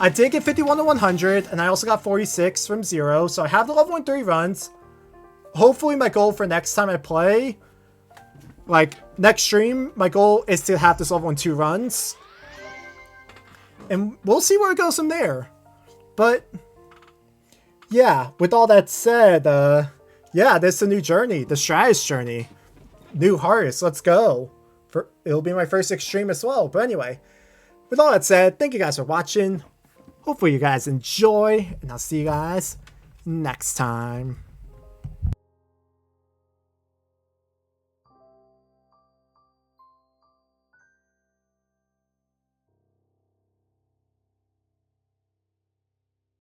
get 51 to 100, and I also got 46 from 0, so I have the level 3 runs. Hopefully my goal for next time I play, like next stream, my goal is to have this level 2 runs. And we'll see where it goes from there. But yeah, with all that said, yeah, this is a new journey, the Stratus journey. New hearts, let's go. It'll be my first extreme as well. But anyway, with all that said, thank you guys for watching. Hopefully you guys enjoy, and I'll see you guys next time.